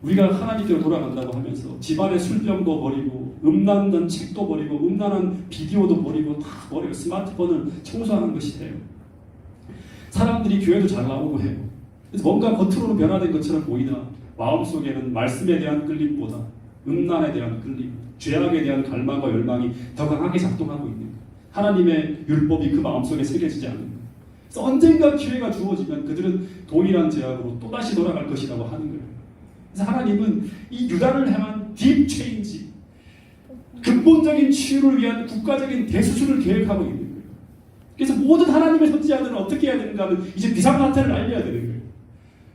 우리가 하나님께로 돌아간다고 하면서 집안의 술병도 버리고 음란한 책도 버리고 음란한 비디오도 버리고 다 버리고 스마트폰을 청소하는 것이 돼요. 사람들이 교회도 잘 나오고 해요. 그래서 뭔가 겉으로는 변화된 것처럼 보이나 마음속에는 말씀에 대한 끌림보다 음란에 대한 끌림, 죄악에 대한 갈망과 열망이 더 강하게 작동하고 있는 거예요. 하나님의 율법이 그 마음속에 새겨지지 않는 거예요. 그래서 언젠가 기회가 주어지면 그들은 동일한 죄악으로 또다시 돌아갈 것이라고 하는 거예요. 그래서 하나님은 이 유다를 향한 딥 체인지, 근본적인 치유를 위한 국가적인 대수술을 계획하고 있는 거예요. 그래서 모든 하나님의 선지자들은 어떻게 해야 되는가 하면 이제 비상사태를 알려야 되는 거예요.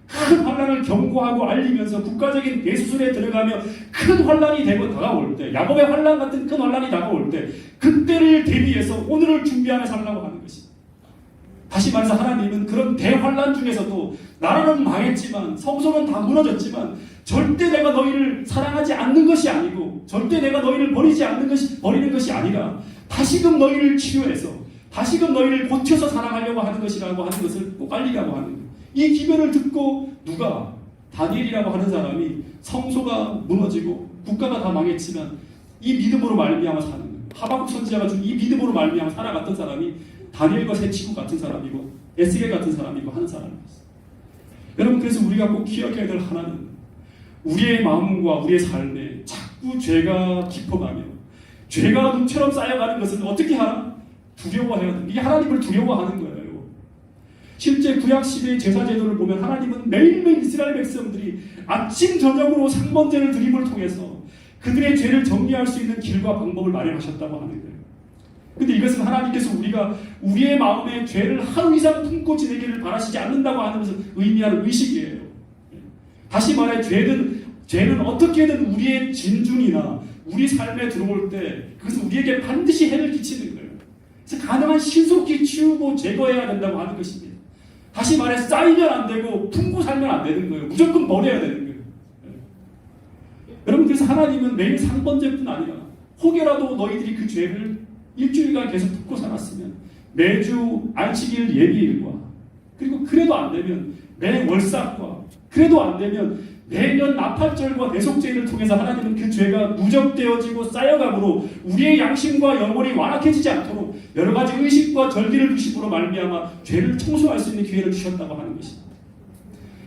큰 환란을 경고하고 알리면서 국가적인 대수술에 들어가며 큰 환란이 되고 다가올 때, 야곱의 환란 같은 큰 환란이 다가올 때 그때를 대비해서 오늘을 준비하며 살라고 하는 것입니다. 다시 말해서 하나님은 그런 대환란 중에서도 나라는 망했지만 성소는 다 무너졌지만 절대 내가 너희를 사랑하지 않는 것이 아니고 절대 내가 너희를 버리는 것이 아니라 다시금 너희를 치유해서 다시금 너희를 고쳐서 사랑하려고 하는 것이라고 하는 것을 꼭 알리라고 하는 거예요. 이 기별을 듣고 누가 다니엘이라고 하는 사람이 성소가 무너지고 국가가 다 망했지만 이 믿음으로 말미암아 사는 거예요. 하박국 선지자가 준 이 믿음으로 말미암아 살아갔던 사람이 다니엘과 새 친구 같은 사람이고 에스겔 같은 사람이고 하는 사람이었어요. 여러분 그래서 우리가 꼭 기억해야 될 하나는 우리의 마음과 우리의 삶에 자꾸 죄가 깊어가며 죄가 눈처럼 쌓여가는 것은 어떻게 하나? 두려워해야 됩니다. 이게 하나님을 두려워하는 거예요. 실제 구약 시대의 제사 제도를 보면 하나님은 매일매일 이스라엘 백성들이 아침 저녁으로 상번제를 드림을 통해서 그들의 죄를 정리할 수 있는 길과 방법을 마련하셨다고 하는 거예요. 근데 이것은 하나님께서 우리가 우리의 마음에 죄를 하루 이상 품고 지내기를 바라시지 않는다고 하는 것을 의미하는 의식이에요. 다시 말해 죄는 어떻게든 우리의 진중이나 우리 삶에 들어올 때 그것은 우리에게 반드시 해를 끼치는 거예요. 그래서 가능한 신속히 치우고 제거해야 된다고 하는 것입니다. 다시 말해 쌓이면 안 되고 품고 살면 안 되는 거예요. 무조건 버려야 되는 거예요. 여러분 그래서 하나님은 매일 상번제뿐 아니라 혹여라도 너희들이 그 죄를 일주일간 계속 품고 살았으면 매주 안식일 예비일과 그리고 그래도 안 되면 매 월삭과 그래도 안 되면 매년 나팔절과 대속제를 통해서 하나님은 그 죄가 누적되어지고 쌓여가므로 우리의 양심과 영혼이 완악해지지 않도록 여러 가지 의식과 절기를 주심으로 말미암아 죄를 청소할 수 있는 기회를 주셨다고 하는 것입니다.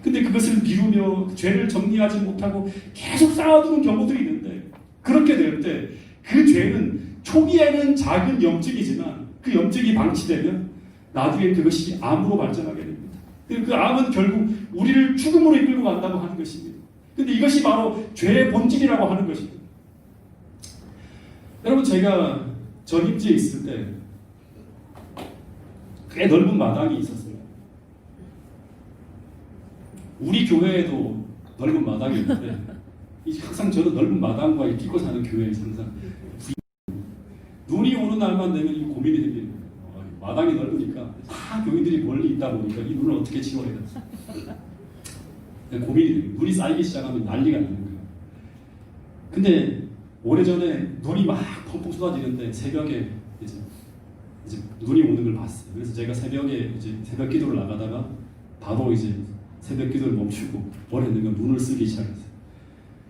근데 그것을 미루며 죄를 정리하지 못하고 계속 쌓아두는 경우들이 있는데 그렇게 될 때 그 죄는 초기에는 작은 염증이지만 그 염증이 방치되면 나중에 그것이 암으로 발전하게 됩니다. 그 암은 결국 우리를 죽음으로 이끌고 간다고 하는 것입니다. 근데 이것이 바로 죄의 본질이라고 하는 것입니다. 여러분 제가 전입지에 있을 때 꽤 넓은 마당이 있었어요. 우리 교회에도 넓은 마당이 있는데 항상 저는 넓은 마당과 끼고 사는 교회에서 항상 눈이 오는 날만 되면 이 고민이 됩니다. 마당이 넓으니까 다 교인들이 멀리 있다 보니까 이 눈을 어떻게 치워야 되나 고민이 됩니다. 눈이 쌓이기 시작하면 난리가 나는 거예요. 근데 오래전에 눈이 막 펑펑 쏟아지는데 새벽에 이제 눈이 오는 걸 봤어요. 그래서 제가 새벽에 이제 새벽 기도를 나가다가 바로 이제 새벽 기도를 멈추고 뭘 했는가 눈을 쓰기 시작했어요.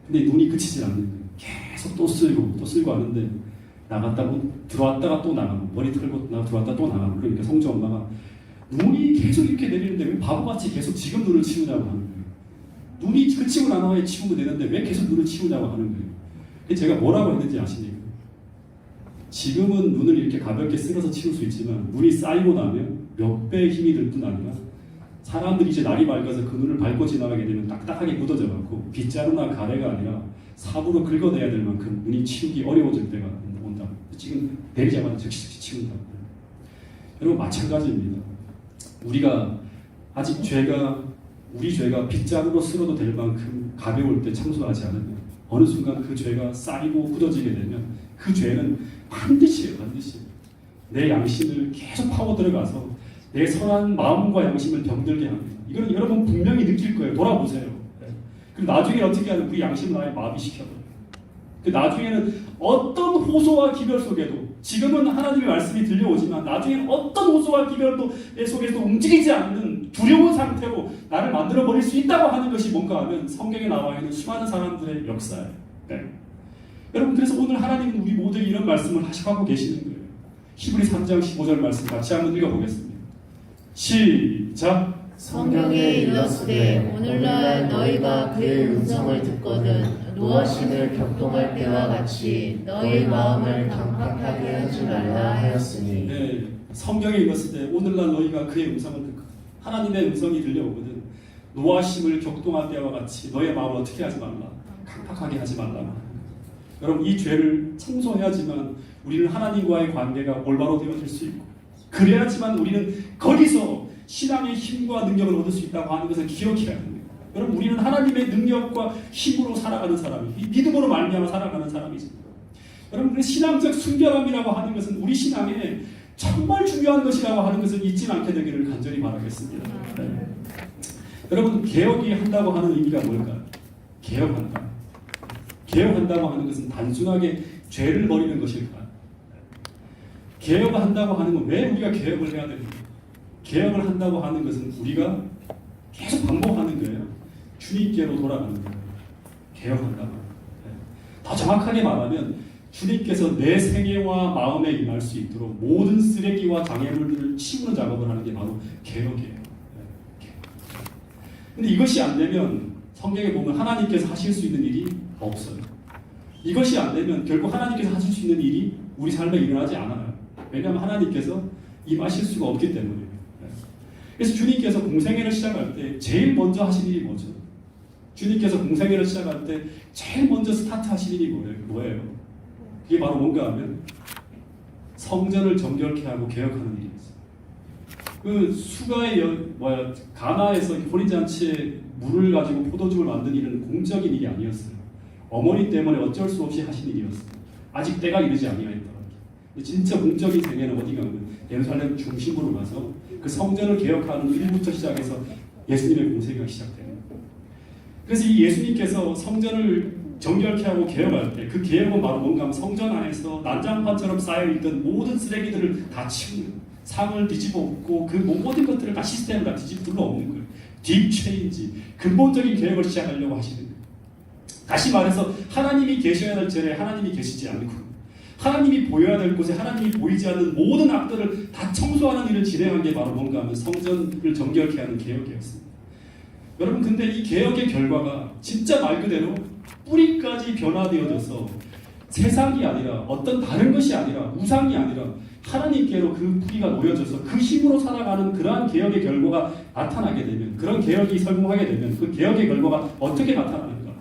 근데 눈이 그치질 않는 거예요. 계속 또 쓸고 하는데 나갔다고 들어왔다가 또 나가고 머리 털고 들어왔다 또 나가고 그러니까 성주 엄마가 눈이 계속 이렇게 내리는데 왜 바보같이 계속 지금 눈을 치우냐고 하는 거예요. 눈이 그치고 나면 치우면 되는데 왜 계속 눈을 치우냐고 하는 거예요. 제가 뭐라고 했는지 아시니까 지금은 눈을 이렇게 가볍게 쓸어서 치울 수 있지만 눈이 쌓이고 나면 몇 배의 힘이 들 뿐 아니라 사람들이 이제 날이 밝아서 그 눈을 밟고 지나가게 되면 딱딱하게 굳어져 갖고 빗자루나 가래가 아니라 삽으로 긁어내야 될 만큼 눈이 치우기 어려워질 때가 온다. 지금 내리자마자 즉시 치운다. 여러분 마찬가지입니다. 우리가 아직 우리 죄가 빗자루로 쓸어도 될 만큼 가벼울 때 청소하지 않으면 어느 순간 그 죄가 쌓이고 굳어지게 되면 그 죄는 반드시 내 양심을 계속 파고 들어가서 내 선한 마음과 양심을 병들게 합니다. 이건 여러분 분명히 느낄 거예요. 돌아보세요. 그리고 나중에 어떻게 하면 우리 양심을 아예 마비시켜버려요. 그 나중에는 어떤 호소와 기별 속에도 지금은 하나님의 말씀이 들려오지만 나중에는 어떤 호소와 기별도 내 속에서 움직이지 않는 두려운 상태로 나를 만들어 버릴 수 있다고 하는 것이 뭔가 하면 성경에 나와 있는 수많은 사람들의 역사예요. 네. 여러분 그래서 오늘 하나님은 우리 모두에게 이런 말씀을 하시고 계시는 거예요. 히브리 3장 15절 말씀 같이 한번 읽어보겠습니다. 시작. 성경에 일렀으되 오늘날 너희가 그의 음성을 듣거든 노하심을 격동할 때와 같이 너희 마음을 강팍하게 하지 말라 하였으니. 네, 성경에 읽었을 때 오늘날 너희가 그의 음성을 듣고 하나님의 음성이 들려오거든 노하심을 격동할 때와 같이 너의 마음을 어떻게 하지 말라 강팍하게 하지 말라. 여러분 이 죄를 청소해야지만 우리는 하나님과의 관계가 올바로 되어질 수 있고 그래야지만 우리는 거기서 신앙의 힘과 능력을 얻을 수 있다고 하는 것을 기억해야 합니다. 여러분 우리는 하나님의 능력과 힘으로 살아가는 사람이 믿음으로 말미암아 살아가는 사람이죠. 여러분 그 신앙적 순결함이라고 하는 것은 우리 신앙에 정말 중요한 것이라고 하는 것을 잊지 않게 되기를 간절히 바라겠습니다. 네. 여러분 개혁이 한다고 하는 의미가 뭘까요? 개혁한다고 하는 것은 단순하게 죄를 버리는 것일까요? 개혁을 한다고 하는 건 왜 우리가 개혁을 해야 됩니까? 개혁을 한다고 하는 것은 우리가 계속 반복하는 거예요. 주님께로 돌아가는 거예요. 개혁한다고. 더 정확하게 말하면 주님께서 내 생애와 마음에 임할 수 있도록 모든 쓰레기와 장애물들을 치우는 작업을 하는 게 바로 개혁이에요. 근데 이것이 안 되면 성경에 보면 하나님께서 하실 수 있는 일이 없어요. 이것이 안 되면 결국 하나님께서 하실 수 있는 일이 우리 삶에 일어나지 않아요. 왜냐하면 하나님께서 임하실 수가 없기 때문이에요. 그래서 주님께서 공생애를 시작할 때 제일 먼저 하신 일이 뭐죠? 주님께서 공생애를 시작할 때 제일 먼저 스타트하신 일이 뭐예요? 그게 바로 뭔가 하면 성전을 정결케 하고 개혁하는 일이었어요. 그 수가의 가나에서 혼인잔치에 물을 가지고 포도즙을 만든 일은 공적인 일이 아니었어요. 어머니 때문에 어쩔 수 없이 하신 일이었어요. 아직 때가 이르지 아니하였다. 진짜 공적인 세계는 어디 가면 예루살렘 중심으로 가서 그 성전을 개혁하는 일부터 시작해서 예수님의 공생애가 시작돼요. 그래서 이 예수님께서 성전을 정결케 하고 개혁할 때 그 개혁은 바로 뭔가 하면 성전 안에서 난장판처럼 쌓여있던 모든 쓰레기들을 다 치우는 상을 뒤집어 엎고 그 모든 것들을 다 시스템을 다 뒤집어 둘러엎는 거예요. 딥 체인지, 근본적인 개혁을 시작하려고 하시는 거예요. 다시 말해서 하나님이 계셔야 될 절에 하나님이 계시지 않고 하나님이 보여야 될 곳에 하나님이 보이지 않는 모든 악들을 다 청소하는 일을 진행한 게 바로 뭔가 하면 성전을 정결케 하는 개혁이었습니다. 여러분 근데 이 개혁의 결과가 진짜 말 그대로 뿌리까지 변화되어져서 세상이 아니라 어떤 다른 것이 아니라 우상이 아니라 하나님께로 그 뿌리가 놓여져서 그 힘으로 살아가는 그러한 개혁의 결과가 나타나게 되면 그런 개혁이 성공하게 되면 그 개혁의 결과가 어떻게 나타나는가?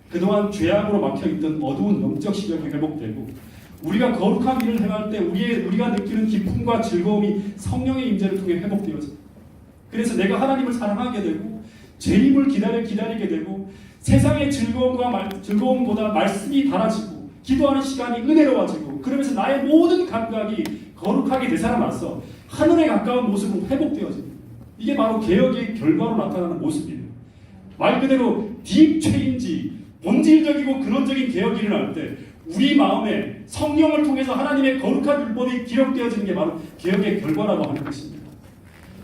그동안 죄악으로 막혀있던 어두운 영적 시력이 회복되고 우리가 거룩한 일을 행할 때 우리가 느끼는 기쁨과 즐거움이 성령의 임재를 통해 회복되어져. 그래서 내가 하나님을 사랑하게 되고 재림을 기다리게 되고 세상의 즐거움보다 말씀이 달아지고 기도하는 시간이 은혜로워지고 그러면서 나의 모든 감각이 거룩하게 되살아나서 하늘에 가까운 모습으로 회복되어집니다. 이게 바로 개혁의 결과로 나타나는 모습이에요. 말 그대로 딥 체인지, 본질적이고 근원적인 개혁이 일어날 때 우리 마음에 성령을 통해서 하나님의 거룩한 율법이 기록되어지는 게 바로 개혁의 결과라고 하는 것입니다.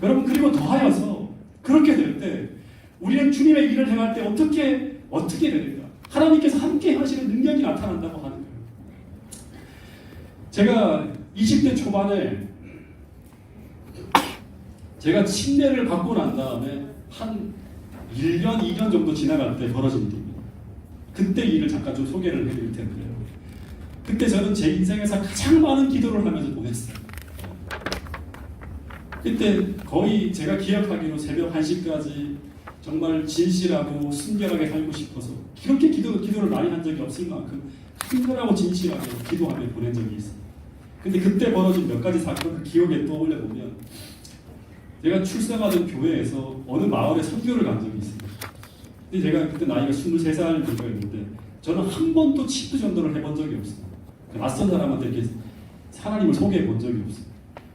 여러분 그리고 더하여서 그렇게 될 때 우리는 주님의 일을 행할 때 어떻게 됩니까? 하나님께서 함께 하시는 능력이 나타난다고 하는 거예요. 제가 20대 초반에 제가 침례를 받고 난 다음에 한 1년, 2년 정도 지나갈 때 벌어진 일입니다. 그때 일을 잠깐 좀 소개를 해드릴 텐데요. 그때 저는 제 인생에서 가장 많은 기도를 하면서 보냈어요. 그때 거의 제가 기억하기로 새벽 1시까지 정말 진실하고 순결하게 살고 싶어서 그렇게 기도를 많이 한 적이 없을 만큼 순결하고 진실하게 기도하며 보낸 적이 있어요. 근데 그때 벌어진 몇 가지 사건을 기억에 떠올려 보면 제가 출생하던 교회에서 어느 마을에 선교를 간 적이 있습니다. 근데 제가 그때 나이가 23살 정도였는데 저는 한 번도 치유 전도를 해본 적이 없어요. 낯선 사람한테 이렇게 하나님을 소개해 본 적이 없어요.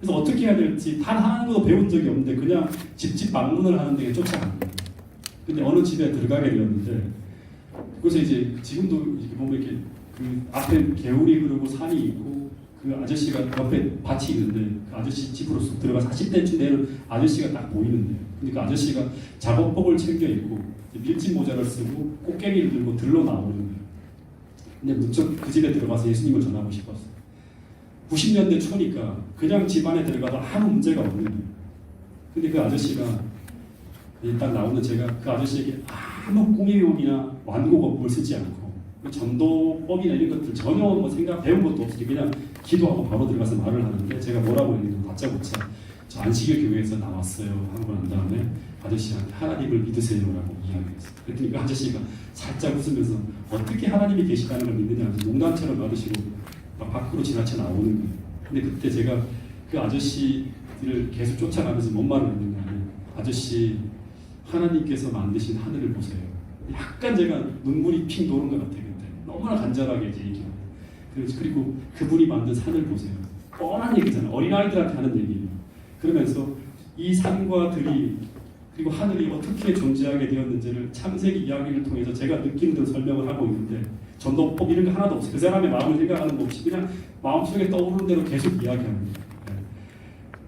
그래서 어떻게 해야 될지 단 하나도 배운 적이 없는데 그냥 집집 방문을 하는 데 쫓아갑니다. 근데 어느 집에 들어가게 되었는데 그곳에 이제 지금도 이렇게 보면 이렇게 그 앞에 개울이 흐르고 산이 있고 그 아저씨가 옆에 밭이 있는데 그 아저씨 집으로 쑥 들어가 40대쯤 되는 아저씨가 딱 보이는데 근데 그 아저씨가 작업복을 챙겨 입고 밀짚 모자를 쓰고 꽃게리를 들고 들러 나오는 거예요. 근데 문득 그 집에 들어가서 예수님을 전하고 싶었어요. 90년대 초니까 그냥 집 안에 들어가도 아무 문제가 없는 거예요. 근데 그 아저씨가 딱 나오는 제가 그 아저씨에게 아무 꾸미용이나 완곡어법을 쓰지 않고 전도법이나 이런 것들 전혀 뭐 생각 배운 것도 없이 그냥 기도하고 바로 들어가서 말을 하는데 제가 뭐라고 했는지 다짜고짜 저 안식일 교회에서 나왔어요 하고 난 다음에 아저씨한테 하나님을 믿으세요라고 이야기했어요. 그랬더니 그 아저씨가 살짝 웃으면서 어떻게 하나님이 계시다는 걸 믿느냐 농담처럼 말으시고 막 밖으로 지나쳐 나오는 거예요. 근데 그때 제가 그 아저씨를 계속 쫓아가면서 뭔 말을 했느냐 아저씨 하나님께서 만드신 하늘을 보세요. 약간 제가 눈물이 핑 도는 것 같아요. 그때 너무나 간절하게 이제 얘기해요. 그리고 그분이 만든 산을 보세요. 뻔한 얘기잖아요. 어린아이들한테 하는 얘기예요. 그러면서 이 산과 들이 그리고 하늘이 어떻게 존재하게 되었는지를 창세기 이야기를 통해서 제가 느끼는 대로 설명을 하고 있는데 전도법 이런 거 하나도 없어요. 그 사람의 마음을 생각하는 거 없이 그냥 마음속에 떠오르는 대로 계속 이야기합니다.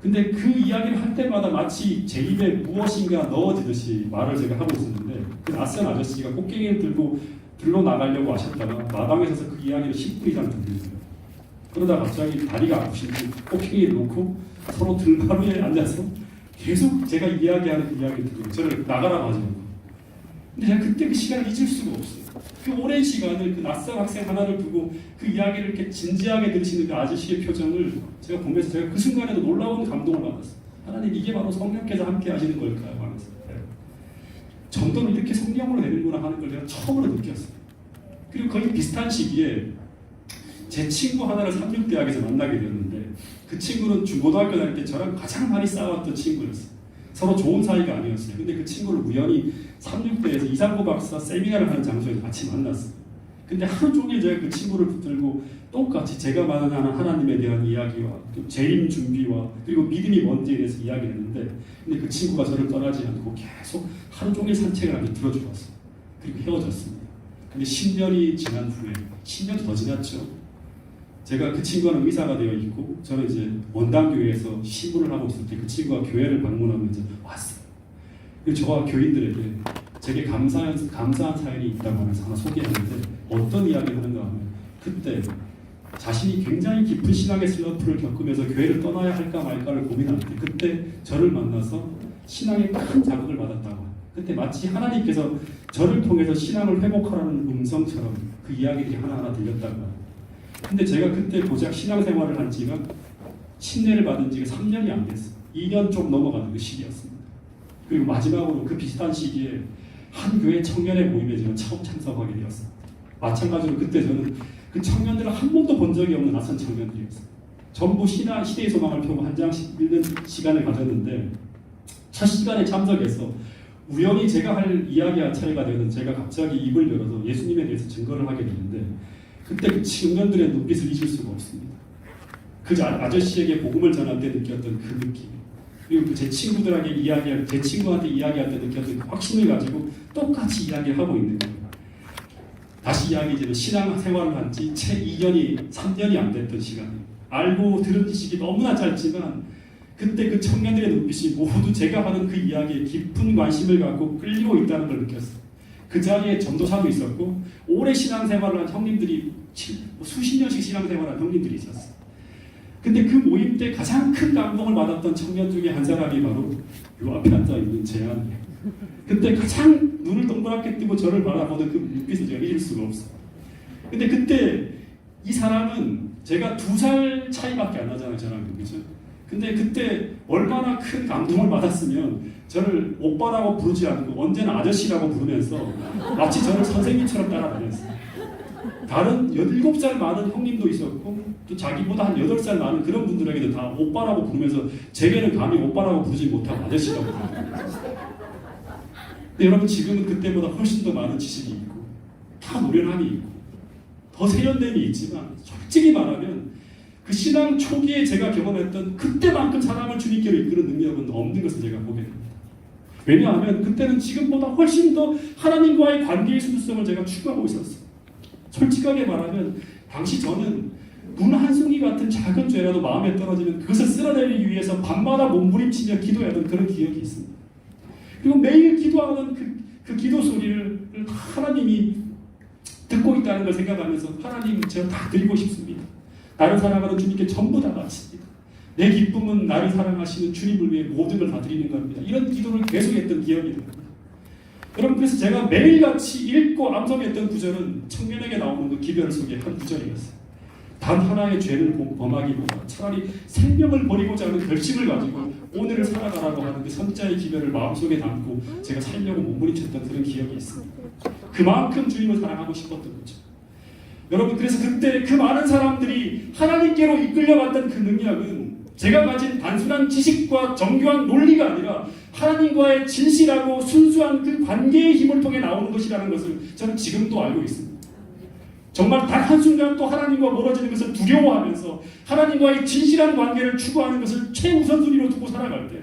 근데 그 이야기를 할 때마다 마치 제 입에 무엇인가 넣어지듯이 말을 제가 하고 있었는데 그 낯선 아저씨가 꽃게리를 들고 들러 나가려고 하셨다가 마당에 서서 그 이야기를 10분 이상 듣는 거예요. 그러다 갑자기 다리가 아프신지 꽃게리를 놓고 서로 등바위에 앉아서 계속 제가 이야기하는 그 이야기를 듣고 저를 나가라고 하죠. 근데 제가 그때 그 시간을 잊을 수가 없어요. 그 오랜 시간을 그 낯선 학생 하나를 두고 그 이야기를 이렇게 진지하게 들으시는 그 아저씨의 표정을 제가 보면서 제가 그 순간에도 놀라운 감동을 받았어요. 하나님 이게 바로 성령께서 함께 하시는 걸까요? 하면서 전도는 이렇게 성령으로 되는구나 하는 걸 제가 처음으로 느꼈어요. 그리고 거의 비슷한 시기에 제 친구 하나를 삼육대학에서 만나게 되었는데 그 친구는 중고등학교 다닐 때 저랑 가장 많이 싸웠던 친구였어요. 서로 좋은 사이가 아니었어요. 근데 그 친구를 우연히 삼육대에서 이상구 박사 세미나를 하는 장소에서 같이 만났어요. 근데 하루 종일 제가 그 친구를 붙들고 똑같이 제가 말하는 하나님에 대한 이야기와 재림 준비와 그리고 믿음이 뭔지에 대해서 이야기를 했는데 근데 그 친구가 저를 떠나지 않고 계속 하루 종일 산책을 하며 들어주었어요. 그리고 헤어졌습니다. 근데 10년이 지난 후에 10년도 더 지났죠. 제가 그 친구는 의사가 되어 있고 저는 이제 원당교회에서 신부를 하고 있을 때 그 친구가 교회를 방문하면서 왔어요. 그리고 저와 교인들에게 제게 감사한 사연이 있다고 하면서 하나 소개하는데 어떤 이야기를 하는가 하면 그때 자신이 굉장히 깊은 신앙의 슬럼프를 겪으면서 교회를 떠나야 할까 말까를 고민할 때 그때 저를 만나서 신앙에 큰 자극을 받았다고 그때 마치 하나님께서 저를 통해서 신앙을 회복하라는 음성처럼 그 이야기들이 하나하나 들렸다고 합니다. 근데 제가 그때 고작 신앙생활을 한 지가 침례를 받은 지가 3년이 안 됐어요. 2년 좀 넘어가는 그 시기였습니다. 그리고 마지막으로 그 비슷한 시기에 한 교회 청년의 모임에 제가 처음 참석하게 되었어요. 마찬가지로 그때 저는 그 청년들을 한 번도 본 적이 없는 낯선 청년들이었어요. 전부 시대의 소망을 펴고 한 장씩 읽는 시간을 가졌는데 첫 시간에 참석해서 우연히 제가 할 이야기할 차례가 되는 제가 갑자기 입을 열어서 예수님에 대해서 증거를 하게 되는데 그때 그 청년들의 눈빛을 잊을 수가 없습니다. 그 아저씨에게 복음을 전할 때 느꼈던 그 느낌 그리고 제 친구들에게 제 친구한테 이야기할 때 느꼈던 그 확신을 가지고 똑같이 이야기하고 있는 거예요. 다시 이야기하자면 신앙생활을 한 지 채 2년이 3년이 안 됐던 시간이에요. 알고 들은 지식이 너무나 짧지만 그때 그 청년들의 눈빛이 모두 제가 하는 그 이야기에 깊은 관심을 갖고 끌리고 있다는 걸 느꼈어요. 그 자리에 전도사도 있었고 오래 신앙생활을 한 형님들이 수십 년씩 신앙생활을 한 형님들이 있었어요. 근데 그 모임 때 가장 큰 감동을 받았던 청년 중에 한 사람이 바로 요 앞에 앉아있는 재한이에요. 그때 가장 눈을 동그랗게 뜨고 저를 바라보는 그 눈빛을 제가 잊을 수가 없어요. 근데 그때 이 사람은 제가 2살 차이밖에 안 나잖아요. 저랑 그죠? 근데 그때 얼마나 큰 감동을 받았으면 저를 오빠라고 부르지 않고 언제나 아저씨라고 부르면서 마치 저를 선생님처럼 따라다녔어요. 다른 17살 많은 형님도 있었고 또 자기보다 한 8살 많은 그런 분들에게도 다 오빠라고 부르면서 제게는 감히 오빠라고 부르지 못하고 아저씨라고 부릅니다. 근데 여러분 지금은 그때보다 훨씬 더 많은 지식이 있고 다 노련함이 있고 더 세련됨이 있지만 솔직히 말하면 그 신앙 초기에 제가 경험했던 그때만큼 사람을 주님께로 이끄는 능력은 없는 것을 제가 보게 됩니다. 왜냐하면 그때는 지금보다 훨씬 더 하나님과의 관계의 순수성을 제가 추구하고 있었어요. 솔직하게 말하면 당시 저는 눈 한 송이 같은 작은 죄라도 마음에 떨어지면 그것을 쓸어내기 위해서 밤마다 몸부림치며 기도하던 그런 기억이 있습니다. 그리고 매일 기도하는 그 기도 소리를 하나님이 듣고 있다는 걸 생각하면서 하나님 제가 다 드리고 싶습니다. 나를 사랑하는 주님께 전부 다 바칩니다. 내 기쁨은 나를 사랑하시는 주님을 위해 모든 걸 다 드리는 겁니다. 이런 기도를 계속했던 기억이 듭니다. 여러분 그래서 제가 매일같이 읽고 암송했던 구절은 청년에게 나오는 그 기별 속의 한 구절이었어요. 단 하나의 죄를 범하기보다 차라리 생명을 버리고자 하는 결심을 가지고 오늘을 살아가라고 하는 그 선자의 기별을 마음속에 담고 제가 살려고 몸부림쳤던 그런 기억이 있습니다. 그만큼 주님을 사랑하고 싶었던 거죠. 여러분 그래서 그때 그 많은 사람들이 하나님께로 이끌려갔던 그 능력은 제가 가진 단순한 지식과 정교한 논리가 아니라 하나님과의 진실하고 순수한 그 관계의 힘을 통해 나오는 것이라는 것을 저는 지금도 알고 있습니다. 정말 단 한순간 또 하나님과 멀어지는 것을 두려워하면서 하나님과의 진실한 관계를 추구하는 것을 최우선순위로 두고 살아갈 때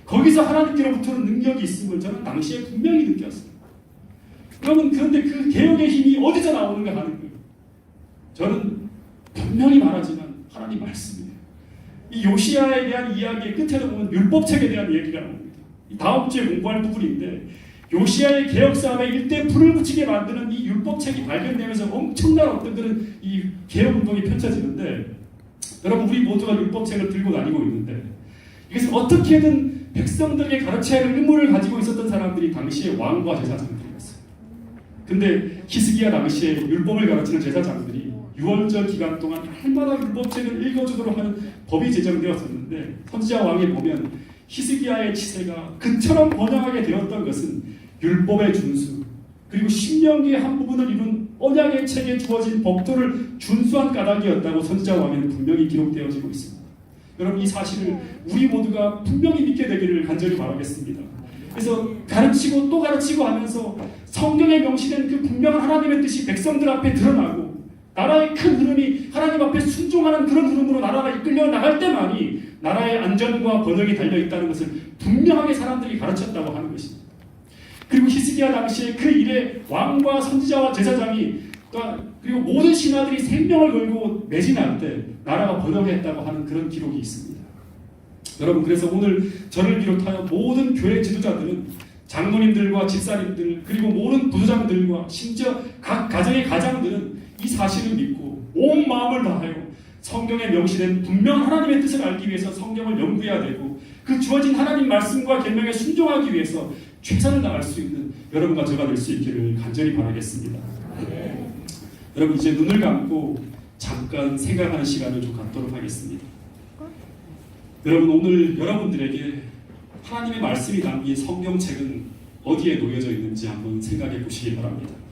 거기서 하나님께로부터는 능력이 있음을 저는 당시에 분명히 느꼈어요. 여러분 그런데 그 개혁의 힘이 어디서 나오는가 하는 거예요. 저는 분명히 말하지만 하나님 말씀이에요. 이 요시야에 대한 이야기의 끝에도 보면 율법책에 대한 얘기가 나옵니다. 다음 주에 공부할 부분인데 요시야의 개혁사업에 일대 불을 붙이게 만드는 이 율법책이 발견되면서 엄청난 어떤 그런 이 개혁운동이 펼쳐지는데 여러분 우리 모두가 율법책을 들고 다니고 있는데 이것을 어떻게든 백성들에게 가르쳐야 할 의무를 가지고 있었던 사람들이 당시에 왕과 제사장들이었어요. 근데 히스기야 당시에 율법을 가르치는 제사장들이 6월절 기간 동안 날마다 율법책을 읽어주도록 하는 법이 제정되었었는데 선지자 왕에 보면 히스기야의 치세가 그처럼 번영하게 되었던 것은 율법의 준수 그리고 신명기의 한 부분을 이룬 언약의 책에 주어진 법도를 준수한 까닭이었다고 선지자 왕에는 분명히 기록되어지고 있습니다. 여러분 이 사실을 우리 모두가 분명히 믿게 되기를 간절히 바라겠습니다. 그래서 가르치고 또 가르치고 하면서 성경에 명시된 그 분명한 하나님의 뜻이 백성들 앞에 드러나고 나라의 큰 흐름이 하나님 앞에 순종하는 그런 흐름으로 나라가 이끌려 나갈 때만이 나라의 안전과 번영이 달려있다는 것을 분명하게 사람들이 가르쳤다고 하는 것입니다. 그리고 히스기야 당시에 그 일에 왕과 선지자와 제사장이 그리고 모든 신하들이 생명을 걸고 매진할 때 나라가 번영했다고 하는 그런 기록이 있습니다. 여러분 그래서 오늘 저를 비롯하여 모든 교회 지도자들은 장로님들과 집사님들 그리고 모든 부도장들과 심지어 각 가정의 가장들은 이 사실을 믿고 온 마음을 다하여 성경에 명시된 분명한 하나님의 뜻을 알기 위해서 성경을 연구해야 되고 그 주어진 하나님 말씀과 계명에 순종하기 위해서 최선을 다할 수 있는 여러분과 저가 될 수 있기를 간절히 바라겠습니다. 네. 여러분 이제 눈을 감고 잠깐 생각하는 시간을 좀 갖도록 하겠습니다. 여러분 오늘 여러분들에게 하나님의 말씀이 담긴 성경책은 어디에 놓여져 있는지 한번 생각해 보시기 바랍니다.